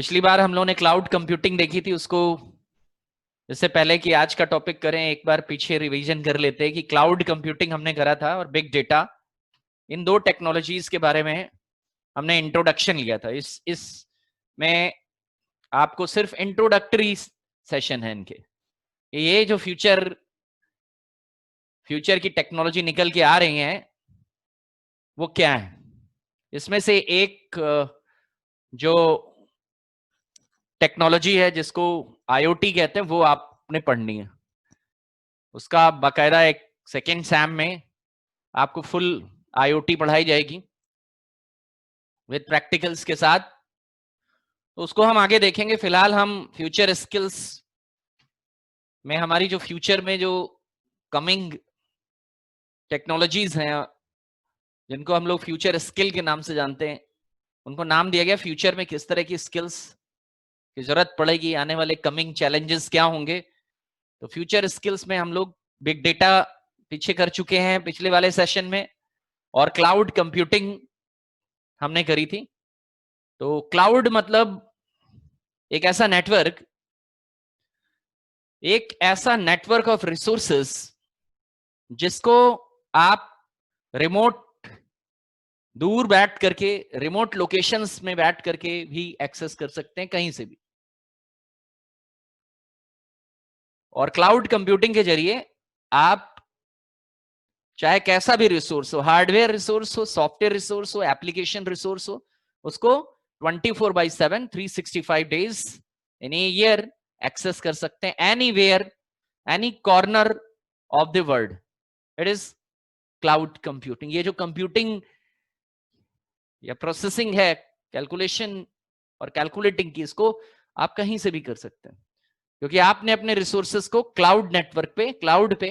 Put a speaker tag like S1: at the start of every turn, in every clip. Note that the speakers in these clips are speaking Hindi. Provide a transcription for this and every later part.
S1: पिछली बार हम लोगों ने क्लाउड कंप्यूटिंग देखी थी, उसको इससे पहले कि आज का टॉपिक करें एक बार पीछे रिवीजन कर लेते हैं कि क्लाउड कंप्यूटिंग हमने करा था और बिग डेटा, इन दो टेक्नोलॉजीज के बारे में हमने इंट्रोडक्शन लिया था। इस में आपको सिर्फ इंट्रोडक्टरी सेशन है इनके। ये जो फ्यूचर की टेक्नोलॉजी निकल के आ रही हैं वो क्या है, इसमें से एक जो टेक्नोलॉजी है जिसको आईओटी कहते हैं वो आपने पढ़नी है। उसका बाकायदा एक सेकेंड सैम में आपको फुल आईओटी पढ़ाई जाएगी विद प्रैक्टिकल्स के साथ, तो उसको हम आगे देखेंगे। फिलहाल हम फ्यूचर स्किल्स में हमारी जो फ्यूचर में जो कमिंग टेक्नोलॉजीज हैं जिनको हम लोग फ्यूचर स्किल के नाम से जानते हैं, उनको नाम दिया गया फ्यूचर में किस तरह की स्किल्स की जरूरत पड़ेगी, आने वाले कमिंग चैलेंजेस क्या होंगे। तो फ्यूचर स्किल्स में हम लोग बिग डेटा पीछे कर चुके हैं पिछले वाले सेशन में, और क्लाउड कंप्यूटिंग हमने करी थी। तो क्लाउड मतलब एक ऐसा नेटवर्क ऑफ रिसोर्सेस जिसको आप रिमोट दूर बैठ करके, रिमोट लोकेशंस में बैठ करके भी एक्सेस कर सकते हैं कहीं से भी। और क्लाउड कंप्यूटिंग के जरिए आप चाहे कैसा भी रिसोर्स हो, हार्डवेयर रिसोर्स हो, सॉफ्टवेयर रिसोर्स हो, एप्लीकेशन रिसोर्स हो, उसको 24/7 365 days in a year access कर सकते हैं, any where any corner of the world. It is cloud computing. ये जो कंप्यूटिंग या प्रोसेसिंग है, कैलकुलेशन और कैलकुलेटिंग की, इसको आप कहीं से भी कर सकते हैं, क्योंकि आपने अपने रिसोर्सेस को क्लाउड नेटवर्क पे, क्लाउड पे,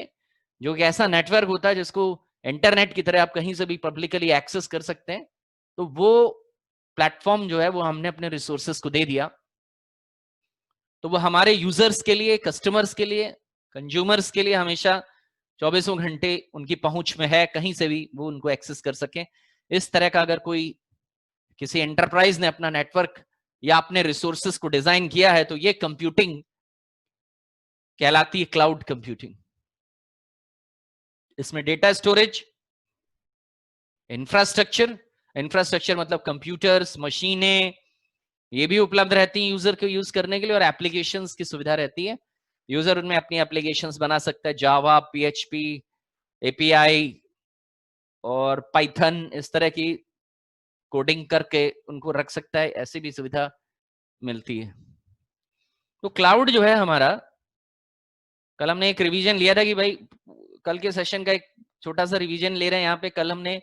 S1: जो कि ऐसा नेटवर्क होता है जिसको इंटरनेट की तरह आप कहीं से भी पब्लिकली एक्सेस कर सकते हैं, तो वो प्लेटफॉर्म जो है वो हमने अपने रिसोर्सेस को दे दिया। तो वो हमारे यूजर्स के लिए, कस्टमर्स के लिए, कंज्यूमर्स के लिए हमेशा 24 घंटे उनकी पहुंच में है, कहीं से भी वो उनको एक्सेस कर सके। इस तरह का अगर कोई किसी एंटरप्राइज ने अपना नेटवर्क या अपने रिसोर्सेस को डिजाइन किया है, तो ये कंप्यूटिंग कहलाती है क्लाउड कंप्यूटिंग। इसमें डेटा स्टोरेज, इंफ्रास्ट्रक्चर मतलब कंप्यूटर्स, मशीनें, ये भी उपलब्ध रहती हैं यूजर को यूज करने के लिए, और एप्लीकेशंस की सुविधा रहती है। यूजर उनमें अपनी एप्लीकेशंस बना सकता है, जावा, पीएचपी, एपीआई और पाइथन, इस तरह की कोडिंग करके उनको रख सकता है, ऐसी भी सुविधा मिलती है। तो क्लाउड जो है हमारा, कल हमने एक रिवीजन लिया था कि भाई कल के सेशन का एक छोटा सा रिवीजन ले रहे हैं यहाँ पे। कल हमने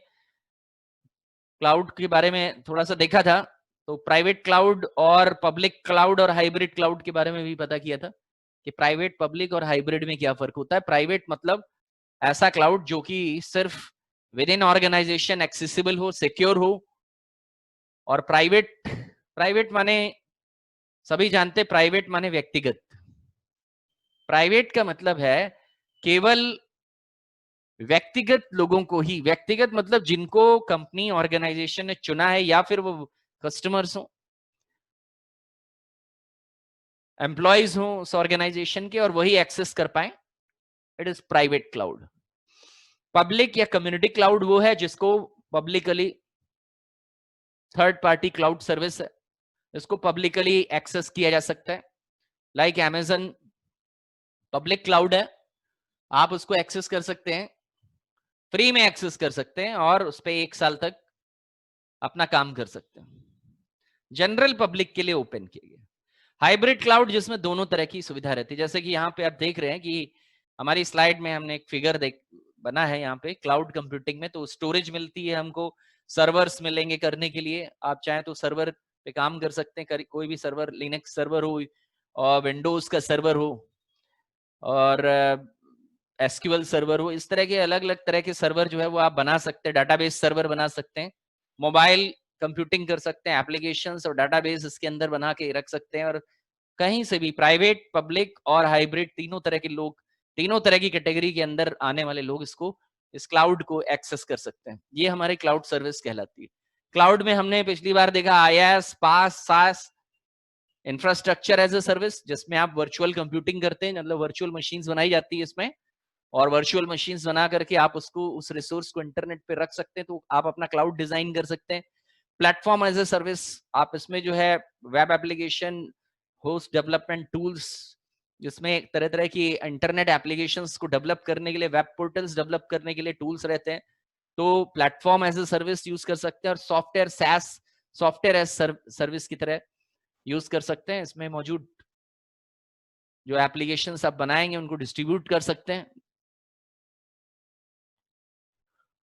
S1: क्लाउड के बारे में थोड़ा सा देखा था, तो प्राइवेट क्लाउड और पब्लिक क्लाउड और हाइब्रिड क्लाउड के बारे में भी पता किया था कि प्राइवेट, पब्लिक और हाइब्रिड में क्या फर्क होता है। प्राइवेट मतलब ऐसा क्लाउड जो कि सिर्फ विद इन ऑर्गेनाइजेशन एक्सेसिबल हो, सिक्योर हो। और प्राइवेट माने सभी जानते, प्राइवेट माने व्यक्तिगत। प्राइवेट का मतलब है केवल व्यक्तिगत लोगों को ही, व्यक्तिगत मतलब जिनको कंपनी, ऑर्गेनाइजेशन ने चुना है, या फिर वो कस्टमर्स हो, एम्प्लॉयज हो उस ऑर्गेनाइजेशन के, और वही एक्सेस कर पाए। It is private cloud. Public या कम्युनिटी क्लाउड वो है जिसको publicly, third partly cloud service है, इसको पब्लिकली एक्सेस किया जा सकता है। लाइक Amazon पब्लिक क्लाउड है, आप उसको एक्सेस कर सकते हैं, फ्री में एक्सेस कर सकते हैं, और उस पर 1 साल तक अपना काम कर सकते हैं। जनरल पब्लिक के लिए ओपन किया गया। हाइब्रिड क्लाउड जिसमें दोनों तरह की सुविधा रहती है, जैसे कि यहाँ पे आप देख रहे हैं कि हमारी स्लाइड में हमने एक फिगर बना है यहाँ पे क्लाउड कंप्यूटिंग में। तो स्टोरेज मिलती है हमको, सर्वर्स मिलेंगे करने के लिए। आप चाहें तो सर्वर पे काम कर सकते हैं, कोई भी सर्वर, लिनक्स सर्वर हो और विंडोज का सर्वर हो और एसक्यूएल सर्वर हो, इस तरह के अलग अलग तरह के सर्वर जो है वो आप बना सकते हैं। डाटाबेस सर्वर बना सकते हैं, मोबाइल कंप्यूटिंग कर सकते हैं, एप्लीकेशंस और डाटाबेस इसके अंदर बना के रख सकते हैं। और कहीं से भी प्राइवेट, पब्लिक और हाइब्रिड, तीनों तरह के लोग, तीनों तरह की कैटेगरी के अंदर आने वाले लोग इसको, इस क्लाउड को एक्सेस कर सकते हैं। ये हमारी क्लाउड सर्विस कहलाती है। क्लाउड में हमने पिछली बार देखा IaaS, PaaS, SaaS, infrastructure as a service, जिसमें आप वर्चुअल कंप्यूटिंग करते हैं, मतलब वर्चुअल मशीन्स बनाई जाती है इसमें, और वर्चुअल मशीन्स बना करके आप उसको, उस रिसोर्स को इंटरनेट पे रख सकते हैं, तो आप अपना क्लाउड डिजाइन कर सकते हैं। प्लेटफॉर्म एज अ सर्विस, आप इसमें जो है web application, host development tools, जिसमें तरह तरह की इंटरनेट एप्लीकेशंस को डेवलप करने के लिए, वेब पोर्टल्स डेवलप करने के लिए टूल्स रहते हैं, तो platform as a service use कर सकते हैं। और software SaaS, software as service की तरह यूज कर सकते हैं। इसमें मौजूद जो एप्लीकेशंस आप बनाएंगे उनको डिस्ट्रीब्यूट कर सकते हैं।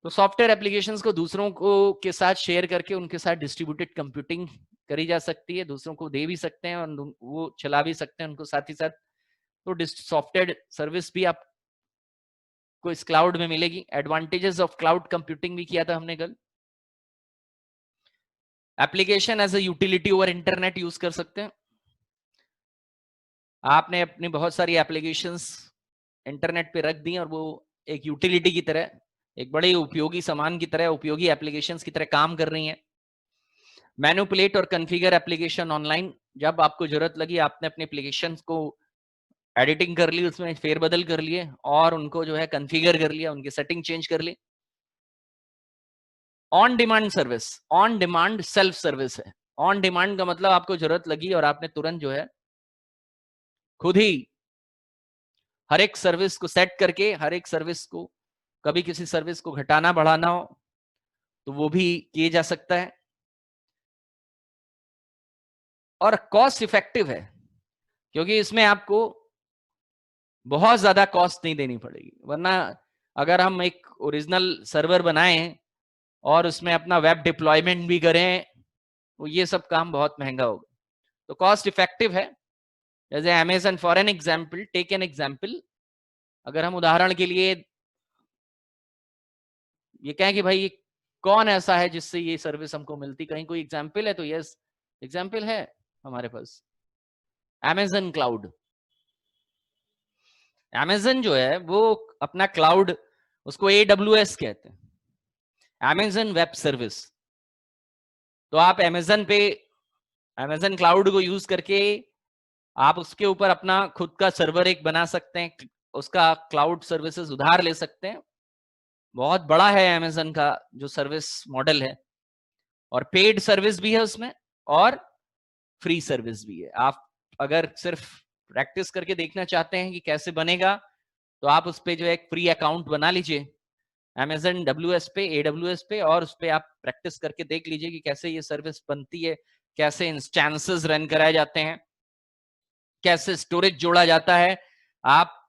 S1: तो सॉफ्टवेयर एप्लीकेशंस को दूसरों को के साथ शेयर करके उनके साथ डिस्ट्रीब्यूटेड कंप्यूटिंग करी जा सकती है, दूसरों को दे भी सकते हैं और वो चला भी सकते हैं उनको साथ ही साथ। तो सॉफ्टवेयर सर्विस भी आपको इस क्लाउड में मिलेगी। एडवांटेजेस ऑफ क्लाउड कंप्यूटिंग भी किया था हमने कल। Application as a utility over internet use कर सकते हैं। आपने अपनी बहुत सारी एप्लीकेशंस इंटरनेट पे रख दी और वो एक यूटिलिटी की तरह, एक बड़े उपयोगी सामान की तरह, उपयोगी एप्लीकेशंस की तरह काम कर रही हैं। मैनिपुलेट और कॉन्फ़िगर एप्लीकेशन ऑनलाइन, जब आपको जरूरत लगी आपने अपने एप्लीकेशंस को एडिटिंग कर ली, उसमें फेरबदल कर लिए और उनको जो है कॉन्फ़िगर कर लिया, उनकी सेटिंग चेंज कर ली। On demand service, on demand self service है। ऑन डिमांड का मतलब आपको जरूरत लगी और आपने तुरंत जो है खुद ही हर एक सर्विस को सेट करके, हर एक सर्विस को, कभी किसी सर्विस को घटाना बढ़ाना हो तो वो भी किए जा सकता है। और कॉस्ट इफेक्टिव है, क्योंकि इसमें आपको बहुत ज्यादा कॉस्ट नहीं देनी पड़ेगी। वरना अगर हम एक ओरिजिनल सर्वर बनाएं और उसमें अपना वेब डिप्लॉयमेंट भी करें तो ये सब काम बहुत महंगा होगा। तो कॉस्ट इफेक्टिव है। जैसे Amazon, for an example, take an example, अगर हम उदाहरण के लिए ये कहें कि भाई कौन ऐसा है जिससे ये सर्विस हमको मिलती, कहीं कोई एग्जाम्पल है? तो यस, एग्जाम्पल है हमारे पास, अमेजन क्लाउड। अमेजन जो है वो अपना क्लाउड, उसको AWS कहते हैं, अमेजन वेब सर्विस। तो आप अमेजन पे, अमेजन क्लाउड को यूज करके आप उसके ऊपर अपना खुद का सर्वर एक बना सकते हैं, उसका क्लाउड सर्विसेज उधार ले सकते हैं। बहुत बड़ा है अमेजन का जो सर्विस मॉडल है, और पेड सर्विस भी है उसमें और फ्री सर्विस भी है। आप अगर सिर्फ प्रैक्टिस करके देखना चाहते हैं कि कैसे बनेगा, तो आप उस पे जो एक फ्री अकाउंट बना लीजिए Amazon WS पे, AWS पे, और उस पे आप प्रैक्टिस करके देख लीजिए कि कैसे ये सर्विस बनती है, कैसे इंस्टेंसेस रन कराए जाते हैं, कैसे स्टोरेज जोड़ा जाता है। आप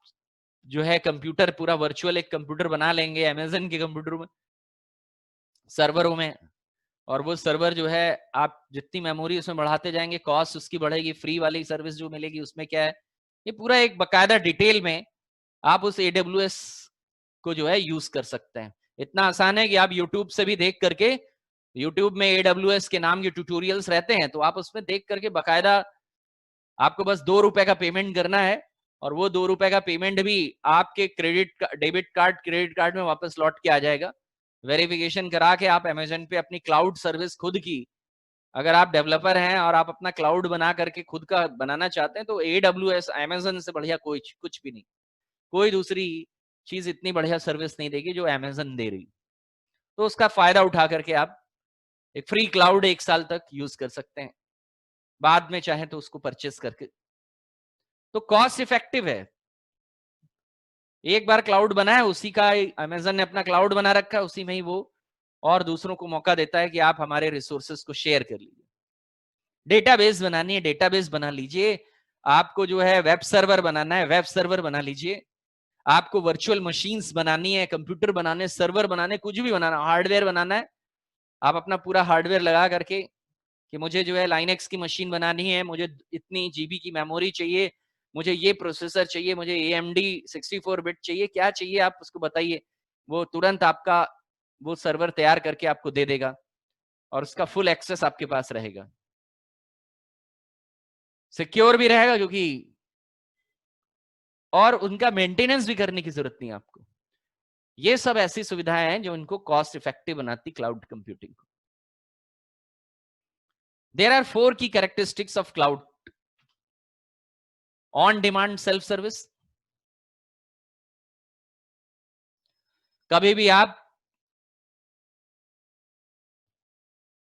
S1: जो है कंप्यूटर पूरा वर्चुअल एक कंप्यूटर बना लेंगे Amazon के कंप्यूटर में, सर्वरों में, और वो सर्वर जो है आप जितनी मेमोरी उसमें बढ़ाते जाएंगे कॉस्ट उसकी बढ़ेगी। फ्री वाली सर्विस जो मिलेगी उसमें क्या है, ये पूरा एक बकायदा डिटेल में आप उस AWS को जो है यूज कर सकते हैं। इतना आसान है कि आप YouTube से भी देख करके, YouTube में AWS के नाम के ट्यूटोरियल्स रहते हैं, तो आप उसमें देख करके बकायदा, आपको बस ₹2 का पेमेंट करना है और वो ₹2 का पेमेंट भी आपके डेबिट कार्ड, क्रेडिट कार्ड में वापस लौट के आ जाएगा। वेरिफिकेशन करा के आप अमेजन पे अपनी क्लाउड सर्विस खुद की, अगर आप डेवलपर हैं और आप अपना क्लाउड बना करके खुद का बनाना चाहते हैं, तो AWS, अमेजन से बढ़िया कोई कुछ भी नहीं, कोई दूसरी चीज इतनी बढ़िया सर्विस नहीं देगी जो अमेजन दे रही। तो उसका फायदा उठा करके आप एक फ्री क्लाउड 1 साल तक यूज कर सकते हैं, बाद में चाहे तो उसको परचेस करके। तो कॉस्ट इफेक्टिव है। एक बार क्लाउड बना है, उसी का अमेजन ने अपना क्लाउड बना रखा है, उसी में ही वो और दूसरों को मौका देता है कि आप हमारे रिसोर्सेस को शेयर कर लीजिए। डेटाबेस बनानी है, डेटाबेस बना लीजिए। आपको जो है वेब सर्वर बनाना है, वेब सर्वर बना लीजिए। आपको वर्चुअल मशीन्स बनानी है, कंप्यूटर बनाने, सर्वर बनाने, कुछ भी बनाना, हार्डवेयर बनाना है, आप अपना पूरा हार्डवेयर लगा करके कि मुझे जो है लाइनेक्स की मशीन बनानी है, मुझे इतनी GB की मेमोरी चाहिए, मुझे ये प्रोसेसर चाहिए, मुझे AMD 64 बिट चाहिए, क्या चाहिए आप उसको बताइए, वो तुरंत आपका वो सर्वर तैयार करके आपको दे देगा और उसका फुल एक्सेस आपके पास रहेगा। सिक्योर भी रहेगा क्योंकि, और उनका मेंटेनेंस भी करने की जरूरत नहीं आपको। ये सब ऐसी सुविधाएं हैं जो इनको कॉस्ट इफेक्टिव बनाती क्लाउड कंप्यूटिंग को। देयर आर 4 की characteristics of cloud on demand self service, कभी भी आप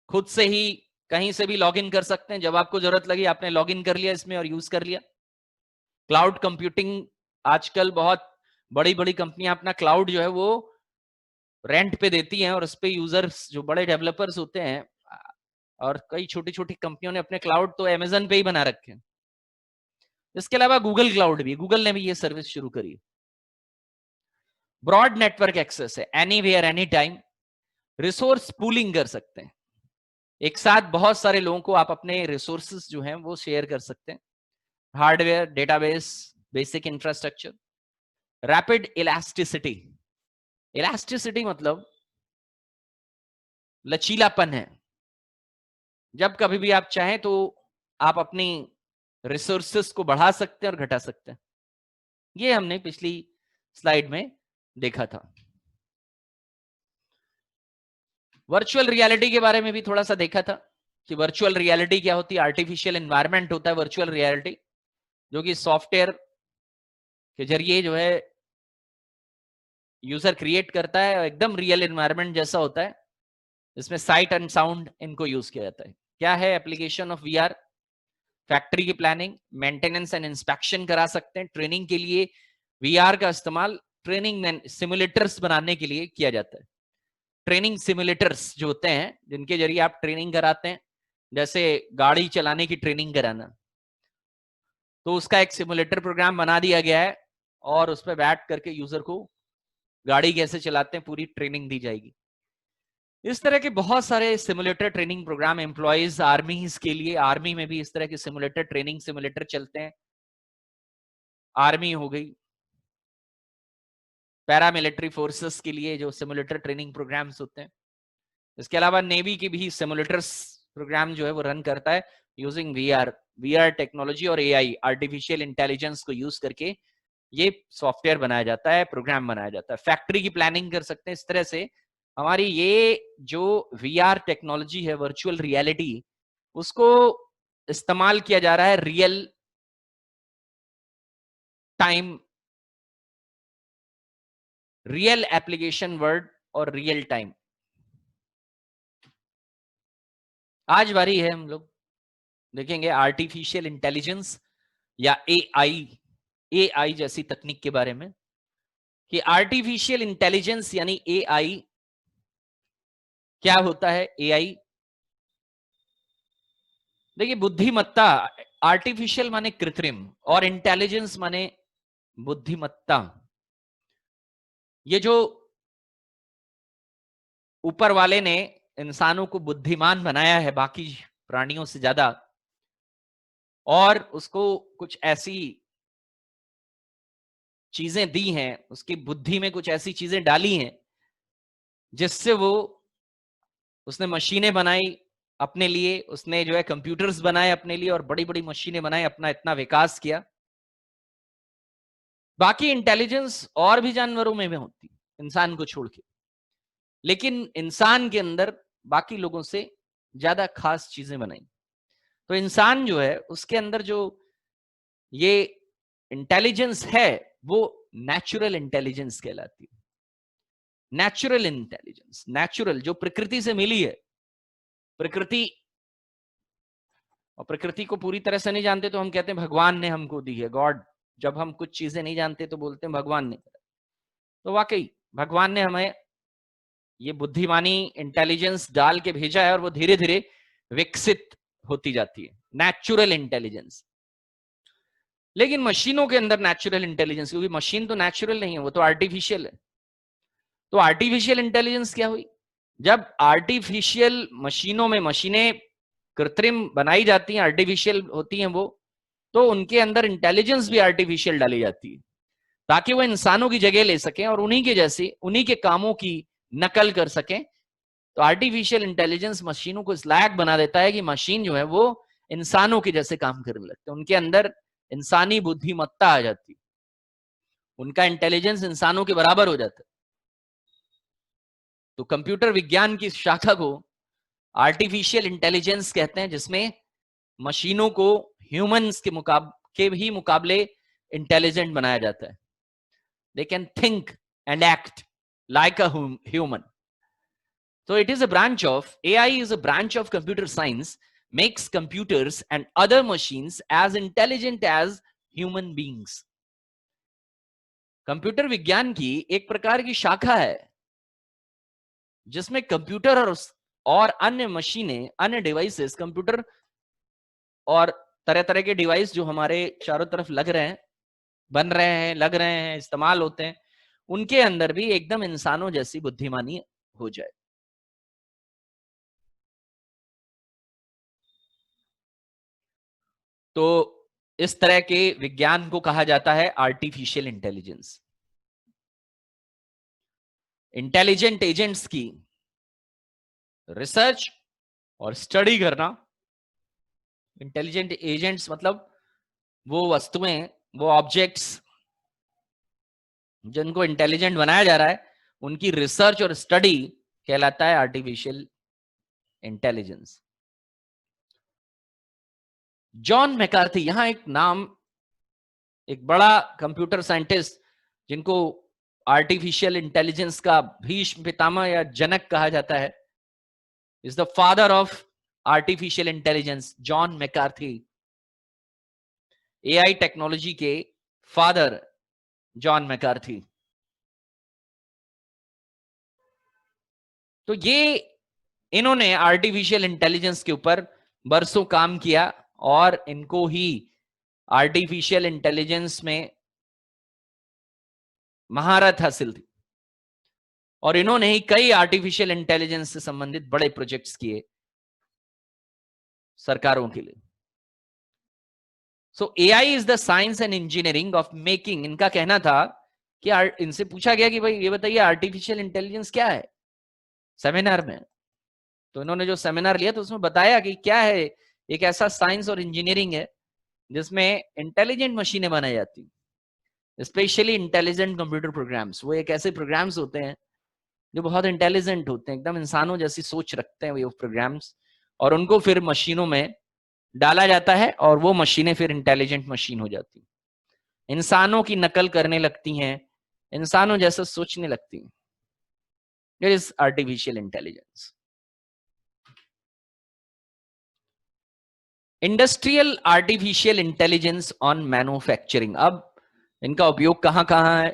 S1: खुद से ही कहीं से भी लॉगिन कर सकते हैं, जब आपको जरूरत लगी आपने लॉगिन कर लिया इसमें और यूज कर लिया। क्लाउड कंप्यूटिंग, आजकल बहुत बड़ी बड़ी कंपनियां अपना क्लाउड जो है वो रेंट पे देती हैं और उस पे यूजर्स जो बड़े डेवलपर्स होते हैं, और कई छोटी छोटी कंपनियों ने अपने क्लाउड तो अमेजन पे ही बना रखे हैं। इसके अलावा गूगल क्लाउड भी, गूगल ने भी ये सर्विस शुरू करी है। ब्रॉड नेटवर्क एक्सेस है, anywhere any time, resource pooling कर सकते हैं, एक साथ बहुत सारे लोगों को आप अपने रिसोर्सेस जो हैं वो शेयर कर सकते हैं। Hardware, database, basic infrastructure, rapid elasticity, elasticity मतलब लचीलापन है, जब कभी भी आप चाहें तो आप अपनी रिसोर्सेस को बढ़ा सकते हैं और घटा सकते हैं। ये हमने पिछली स्लाइड में देखा था। वर्चुअल रियलिटी के बारे में भी थोड़ा सा देखा था कि वर्चुअल रियलिटी क्या होती है। आर्टिफिशियल एनवायरनमेंट होता है वर्चुअल रियलिटी, जो कि सॉफ्टवेयर के जरिए जो है यूजर क्रिएट करता है, एकदम रियल एनवायरनमेंट जैसा होता है। इसमें साइट एंड साउंड इनको यूज किया जाता है। क्या है एप्लीकेशन ऑफ वीआर? फैक्ट्री की प्लानिंग, मेंटेनेंस एंड इंस्पेक्शन करा सकते हैं। ट्रेनिंग के लिए वीआर का इस्तेमाल ट्रेनिंग सिमुलेटर्स बनाने के लिए किया जाता है। ट्रेनिंग सिमुलेटर्स जो होते हैं जिनके जरिए आप ट्रेनिंग कराते हैं, जैसे गाड़ी चलाने की ट्रेनिंग कराना, तो उसका एक सिमुलेटर प्रोग्राम बना दिया गया है और उस पर बैठ करके यूजर को गाड़ी कैसे चलाते हैं पूरी ट्रेनिंग दी जाएगी। इस तरह के बहुत सारे simulator training programme employs armies के लिए, आर्मी में भी इस तरह के सिमुलेटर ट्रेनिंग सिमुलेटर चलते हैं। आर्मी हो गई, पैरामिलिट्री फोर्सेस के लिए जो सिमुलेटर ट्रेनिंग प्रोग्राम्स होते हैं। इसके अलावा नेवी की भी सिमुलेटर्स प्रोग्राम जो है वो रन करता है यूजिंग वीआर टेक्नोलॉजी और एआई, आर्टिफिशियल इंटेलिजेंस को यूज करके ये सॉफ्टवेयर बनाया जाता है, प्रोग्राम बनाया जाता है। फैक्ट्री की प्लानिंग कर सकते हैं। इस तरह से हमारी ये जो वीआर टेक्नोलॉजी है, वर्चुअल रियलिटी, उसको इस्तेमाल किया जा रहा है real time, real application word और रियल टाइम। आज बारी है हम लोग देखेंगे आर्टिफिशियल इंटेलिजेंस या एआई, एआई जैसी तकनीक के बारे में, कि आर्टिफिशियल इंटेलिजेंस यानी एआई क्या होता है। एआई देखिए, बुद्धिमत्ता, आर्टिफिशियल माने कृत्रिम और इंटेलिजेंस माने बुद्धिमत्ता। ये जो ऊपर वाले ने इंसानों को बुद्धिमान बनाया है बाकी प्राणियों से ज्यादा, और उसको कुछ ऐसी चीजें दी हैं, उसकी बुद्धि में कुछ ऐसी चीजें डाली हैं जिससे वो, उसने मशीनें बनाई अपने लिए, उसने जो है कंप्यूटर्स बनाए अपने लिए और बड़ी बड़ी मशीनें बनाई, अपना इतना विकास किया। बाकी इंटेलिजेंस और भी जानवरों में भी होती, इंसान को छोड़ के, लेकिन इंसान के अंदर बाकी लोगों से ज्यादा खास चीजें बनाई। तो इंसान जो है उसके अंदर जो ये इंटेलिजेंस है वो नेचुरल इंटेलिजेंस कहलाती है। नेचुरल इंटेलिजेंस, नेचुरल जो प्रकृति से मिली है, प्रकृति, और प्रकृति को पूरी तरह से नहीं जानते तो हम कहते हैं भगवान ने हमको दी है, गॉड। जब हम कुछ चीजें नहीं जानते तो बोलते हैं भगवान ने। तो वाकई भगवान ने हमें ये बुद्धिमानी, इंटेलिजेंस डाल के भेजा है और वो धीरे धीरे विकसित होती जाती है, नेचुरल इंटेलिजेंस। लेकिन मशीनों के अंदर नेचुरल इंटेलिजेंस, क्योंकि मशीन तो नेचुरल नहीं है, वो तो आर्टिफिशियल है। तो आर्टिफिशियल इंटेलिजेंस क्या हुई? जब आर्टिफिशियल मशीनों में, मशीनें कृत्रिम बनाई जाती हैं, आर्टिफिशियल होती हैं वो, तो उनके अंदर इंटेलिजेंस भी आर्टिफिशियल डाली जाती है ताकि वो इंसानों की जगह ले सकें और उन्हीं के जैसे, उन्हीं के कामों की नकल कर सकें। तो आर्टिफिशियल इंटेलिजेंस मशीनों को इस लायक बना देता है कि मशीन जो है वो इंसानों के जैसे काम करने लगते हैं, उनके अंदर इंसानी बुद्धिमत्ता आ जाती है, उनका इंटेलिजेंस इंसानों के बराबर हो जाता है। तो कंप्यूटर विज्ञान की शाखा को आर्टिफिशियल इंटेलिजेंस कहते हैं, जिसमें मशीनों को ह्यूमंस के भी मुकाबले इंटेलिजेंट बनाया जाता है. They can think and act like a human. So it is a branch of AI is a branch of computer science, makes computers and other machines as intelligent as human beings. Computer विज्ञान की एक प्रकार की शाखा है जिसमें कंप्यूटर और अन्य मशीनें, अन्य डिवाइसेस, कंप्यूटर और तरह तरह के डिवाइस जो हमारे चारों तरफ लग रहे हैं, बन रहे हैं, लग रहे हैं, इस्तेमाल होते हैं, उनके अंदर भी एकदम इंसानों जैसी बुद्धिमानी हो जाए. तो इस तरह के विज्ञान को कहा जाता है आर्टिफिशियल इंटेलिजेंस. इंटेलिजेंट एजेंट्स की रिसर्च और स्टडी करना. इंटेलिजेंट एजेंट्स मतलब वो वस्तुएं, वो ऑब्जेक्ट्स जिनको इंटेलिजेंट बनाया जा रहा है, उनकी रिसर्च और स्टडी कहलाता है आर्टिफिशियल इंटेलिजेंस. जॉन मैकार्थी, यहां एक नाम, एक बड़ा कंप्यूटर साइंटिस्ट जिनको आर्टिफिशियल इंटेलिजेंस का भीष्म पितामह या जनक कहा जाता है, is the father of artificial intelligence, John McCarthy. AI technology के फादर जॉन मैकार्थी. तो ये इन्होंने आर्टिफिशियल इंटेलिजेंस के ऊपर बरसों काम किया और इनको ही आर्टिफिशियल इंटेलिजेंस में महारत हासिल थी और इन्होंने ही कई आर्टिफिशियल इंटेलिजेंस से संबंधित बड़े प्रोजेक्ट्स किए सरकारों के लिए. सो AI is the science and engineering of making. इनका कहना था कि इनसे पूछा गया कि भाई ये बताइए आर्टिफिशियल इंटेलिजेंस क्या है सेमिनार में. तो इन्होंने जो सेमिनार लिया तो उसमें बताया कि क्या है, एक ऐसा साइंस और इंजीनियरिंग है जिसमें इंटेलिजेंट मशीनें बनाई जाती, स्पेशली इंटेलिजेंट कंप्यूटर प्रोग्राम्स. वो एक ऐसे प्रोग्राम्स होते हैं जो बहुत इंटेलिजेंट होते हैं, एकदम इंसानों जैसी सोच रखते हैं वो प्रोग्राम्स, और उनको फिर मशीनों में डाला जाता है और वो मशीनें फिर इंटेलिजेंट मशीन हो जाती, इंसानों की नकल करने लगती हैं, इंसानों जैसा सोचने लगती हैं. It is artificial intelligence. Industrial artificial intelligence on manufacturing. अब इनका उपयोग कहां कहां है,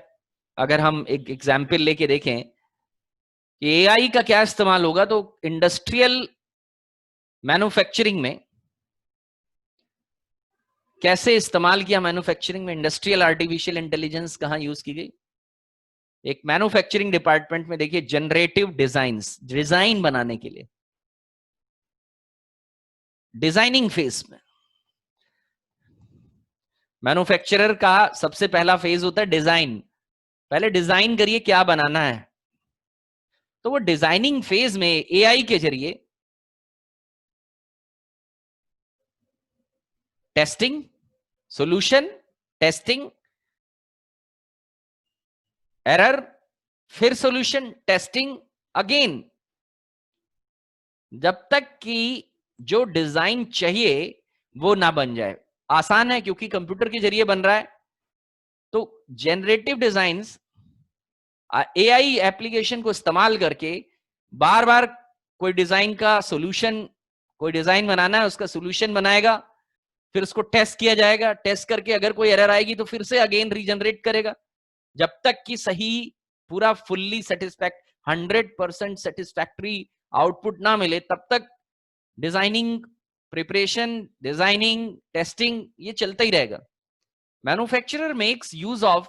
S1: अगर हम एक एग्जाम्पल लेके देखें कि एआई का क्या इस्तेमाल होगा, तो इंडस्ट्रियल मैन्युफैक्चरिंग में कैसे इस्तेमाल किया, मैन्युफैक्चरिंग में इंडस्ट्रियल आर्टिफिशियल इंटेलिजेंस कहां यूज की गई. एक मैन्युफैक्चरिंग डिपार्टमेंट में देखिए, जनरेटिव डिजाइंस, डिजाइन बनाने के लिए, डिजाइनिंग फेज में मैन्युफैक्चरर का सबसे पहला फेज होता है डिजाइन. पहले डिजाइन करिए क्या बनाना है. तो वो डिजाइनिंग फेज में एआई के जरिए टेस्टिंग, सॉल्यूशन, टेस्टिंग, एरर, फिर सॉल्यूशन, टेस्टिंग अगेन, जब तक कि जो डिजाइन चाहिए वो ना बन जाए. आसान है क्योंकि कंप्यूटर के जरिए बन रहा है. तो जनरेटिव डिजाइन्स एआई एप्लीकेशन को इस्तेमाल करके बार बार कोई डिजाइन का सॉल्यूशन, कोई डिजाइन बनाना है उसका सॉल्यूशन बनाएगा, फिर उसको टेस्ट किया जाएगा, टेस्ट करके अगर कोई एरर आएगी तो फिर से अगेन रीजनरेट करेगा, जब तक कि सही पूरा फुल्ली सेटिस्फैक्ट 100% सेटिस्फैक्टरी आउटपुट ना मिले तब तक डिजाइनिंग, प्रिपरेशन, डिजाइनिंग, टेस्टिंग ये चलता ही रहेगा. Manufacturer makes use of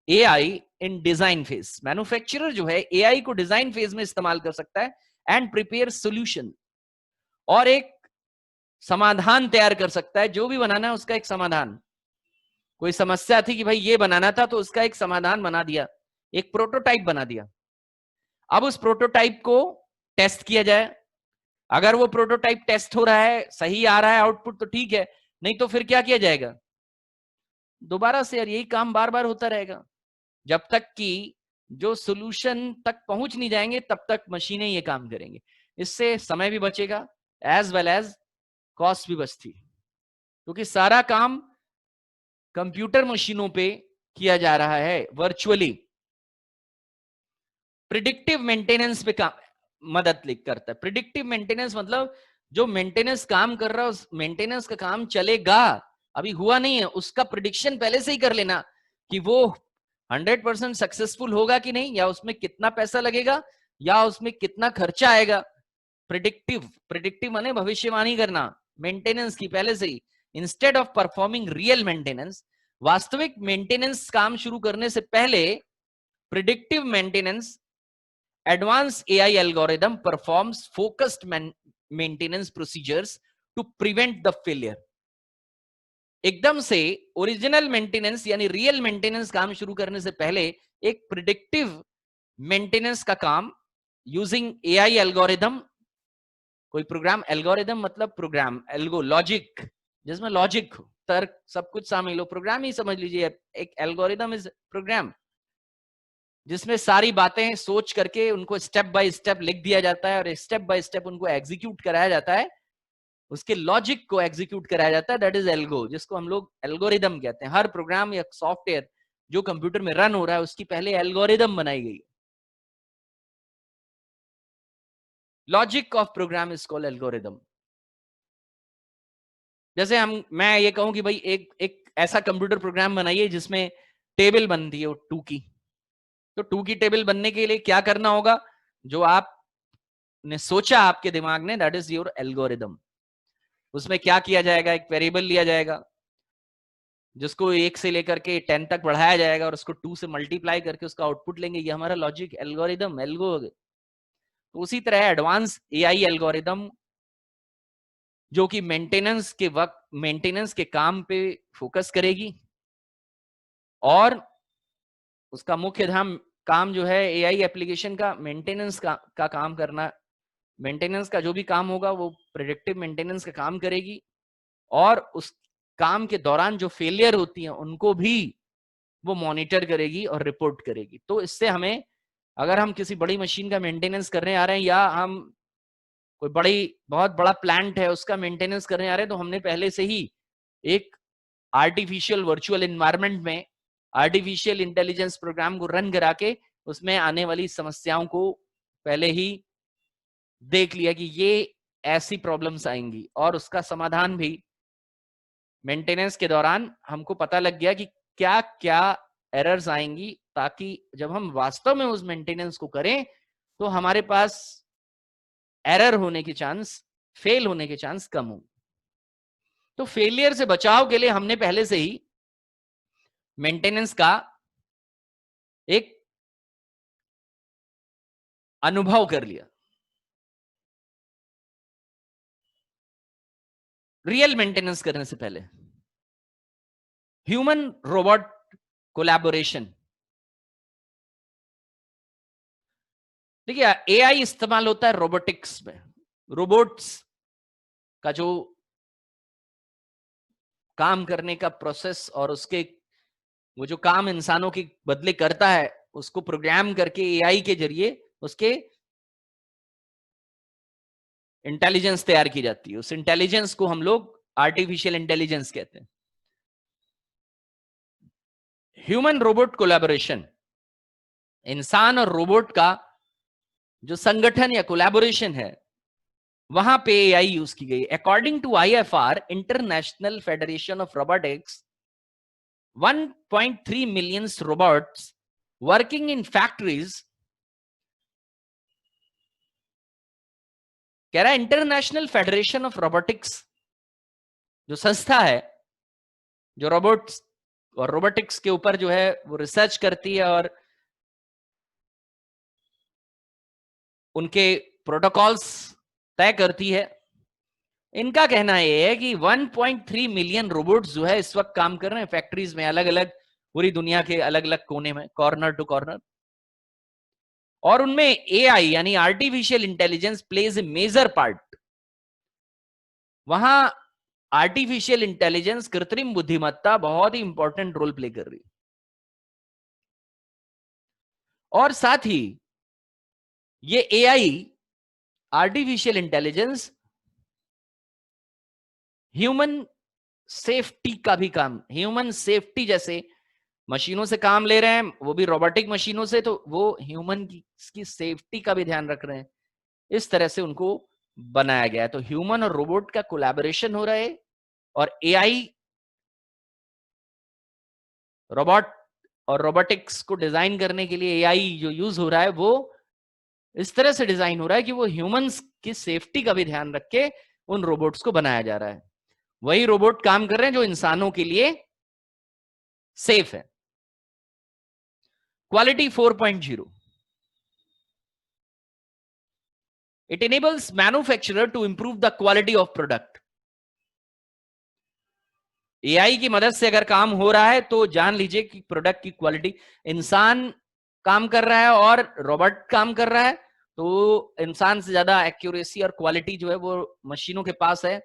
S1: AI in design phase. Manufacturer जो है एआई को डिजाइन फेज में इस्तेमाल कर सकता है एंड प्रिपेयर सोल्यूशन, और एक समाधान तैयार कर सकता है. जो भी बनाना है उसका एक समाधान, कोई समस्या थी कि भाई ये बनाना था तो उसका एक समाधान बना दिया, एक प्रोटोटाइप बना दिया. अब उस प्रोटोटाइप को टेस्ट किया जाए, अगर वो प्रोटोटाइप टेस्ट हो रहा है, सही आ रहा है आउटपुट तो ठीक है, नहीं तो फिर क्या किया जाएगा, दोबारा से यार यही काम बार बार होता रहेगा जब तक कि जो सॉल्यूशन तक पहुंच नहीं जाएंगे तब तक मशीनें ये काम करेंगे. इससे समय भी बचेगा एज वेल एज कॉस्ट भी बचती, क्योंकि सारा काम कंप्यूटर मशीनों पे किया जा रहा है वर्चुअली। प्रिडिक्टिव मेंटेनेंस पे मदद करता है। प्रिडिक्टिव मेंटेनेंस मतलब जो मेंटेनेंस काम कर रहा है उस मेंटेनेंस का काम चलेगा, अभी हुआ नहीं है, उसका प्रिडिक्शन पहले से ही कर लेना कि वो 100% सक्सेसफुल होगा कि नहीं, या उसमें कितना पैसा लगेगा, या उसमें कितना खर्चा आएगा। प्रिडिक्टिव, प्रिडिक्टिव माने भविष्यवाणी करना मेंटेनेंस की पहले से ही, instead of performing real maintenance. वास्तविक मेंटेनेंस काम शुरू करने से पहले predictive maintenance advanced AI algorithm performs focused maintenance procedures to prevent the failure। एकदम से ओरिजिनल मेंटेनेंस यानी रियल मेंटेनेंस काम शुरू करने से पहले एक प्रिडिक्टिव मेंटेनेंस का काम यूजिंग एआई एल्गोरिदम। कोई प्रोग्राम, एल्गोरिदम मतलब प्रोग्राम, एल्गो लॉजिक, जिसमें लॉजिक हो, तर्क, सब कुछ शामिल हो, प्रोग्राम ही समझ लीजिए। एक एल्गोरिदम इज प्रोग्राम जिसमें सारी बातें सोच करके उनको स्टेप बाय स्टेप लिख दिया जाता है और स्टेप बाय स्टेप उनको एग्जीक्यूट कराया जाता है, उसके लॉजिक को एग्जीक्यूट कराया जाता है, दैट इज एल्गो, जिसको हम लोग एल्गोरिदम कहते हैं। हर प्रोग्राम या सॉफ्टवेयर जो कंप्यूटर में रन हो रहा है उसकी पहले एल्गोरिदम बनाई गई। Logic of program is called algorithm. जैसे मैं ये कहूं कि भाई एक ऐसा कंप्यूटर प्रोग्राम बनाइए जिसमें टेबल बनती है टू की, तो टू की टेबल बनने के लिए क्या करना होगा, जो आपने सोचा आपके दिमाग ने, दैट इज योर एल्गोरिदम। उसमें क्या किया जाएगा, एक वेरिएबल लिया जाएगा जिसको 1 से लेकर के 10 तक बढ़ाया जाएगा और उसको 2 से मल्टीप्लाई करके उसका आउटपुट लेंगे, ये हमारा लॉजिक, एल्गोरिदम, एल्गो। तो उसी तरह एडवांस एआई एल्गोरिदम जो कि मेंटेनेंस के वक्त, मेंटेनेंस के काम पे फोकस करेगी, और उसका मुख्य काम जो है एआई एप्लीकेशन का मेंटेनेंस का काम करना। मेंटेनेंस का जो भी काम होगा वो प्रेडिक्टिव मेंटेनेंस का काम करेगी, और उस काम के दौरान जो फेलियर होती है उनको भी वो मॉनिटर करेगी और रिपोर्ट करेगी। तो इससे हमें, अगर हम किसी बड़ी मशीन का मेंटेनेंस करने आ रहे हैं, या हम कोई बहुत बड़ा प्लांट है उसका मेंटेनेंस करने आ रहे हैं, तो हमने पहले से ही एक आर्टिफिशियल वर्चुअल एनवायरनमेंट में आर्टिफिशियल इंटेलिजेंस प्रोग्राम को रन करा के उसमें आने वाली समस्याओं को पहले ही देख लिया कि ये ऐसी प्रॉब्लम्स आएंगी, और उसका समाधान भी मेंटेनेंस के दौरान हमको पता लग गया कि क्या क्या एरर्स आएंगी, ताकि जब हम वास्तव में उस मेंटेनेंस को करें तो हमारे पास एरर होने के चांस, फेल होने के चांस कम हो। तो फेलियर से बचाव के लिए हमने पहले से ही मेंटेनेंस का एक अनुभव कर लिया। रियल मेंटेनेंस करने से पहले ह्यूमन रोबोट कोलैबोरेशन। देखिए, एआई इस्तेमाल होता है रोबोटिक्स में। रोबोट्स का जो काम करने का प्रोसेस और उसके वो जो काम इंसानों के बदले करता है उसको प्रोग्राम करके एआई के जरिए उसके इंटेलिजेंस तैयार की जाती है। उस इंटेलिजेंस को हम लोग आर्टिफिशियल इंटेलिजेंस कहते हैं। ह्यूमन रोबोट कोलैबोरेशन, इंसान और रोबोट का जो संगठन या कोलैबोरेशन है, वहां पे एआई यूज की गई। According to IFR, International Federation of Robotics, 1.3 million robots working in factories। कह रहा है इंटरनेशनल फेडरेशन ऑफ रोबोटिक्स जो संस्था है जो रोबोट्स और रोबोटिक्स के ऊपर जो है वो रिसर्च करती है और उनके प्रोटोकॉल्स तय करती है, इनका कहना यह है कि 1.3 मिलियन रोबोट्स जो है इस वक्त काम कर रहे हैं फैक्ट्रीज में, अलग अलग पूरी दुनिया के अलग अलग कोने में, कॉर्नर टू कॉर्नर। और उनमें एआई यानी artificial intelligence plays a major part. वहां आर्टिफिशियल इंटेलिजेंस, कृत्रिम बुद्धिमत्ता बहुत ही इंपॉर्टेंट रोल प्ले कर रही है। और साथ ही ये AI, artificial intelligence human safety का भी काम, ह्यूमन सेफ्टी, जैसे मशीनों से काम ले रहे हैं, वो भी रोबोटिक मशीनों से, तो वो ह्यूमन की सेफ्टी का भी ध्यान रख रहे हैं। इस तरह से उनको बनाया गया है। तो ह्यूमन और रोबोट का कोलैबोरेशन हो रहा है, और एआई, रोबोट और रोबोटिक्स को डिजाइन करने के लिए एआई जो यूज हो रहा है, वो इस तरह से डिजाइन हो रहा है कि वो ह्यूमंस की सेफ्टी का भी ध्यान रख के उन रोबोट्स को बनाया जा रहा है। वही रोबोट काम कर रहे हैं जो इंसानों के लिए सेफ है। Quality 4.0, it enables manufacturer to improve the quality of product। AI की मदद से अगर काम हो रहा है तो जान लीजिए कि प्रोडक्ट की क्वालिटी, इंसान काम कर रहा है और रोबोट काम कर रहा है, तो इंसान से ज्यादा एक्यूरेसी और क्वालिटी जो है वो मशीनों के पास है,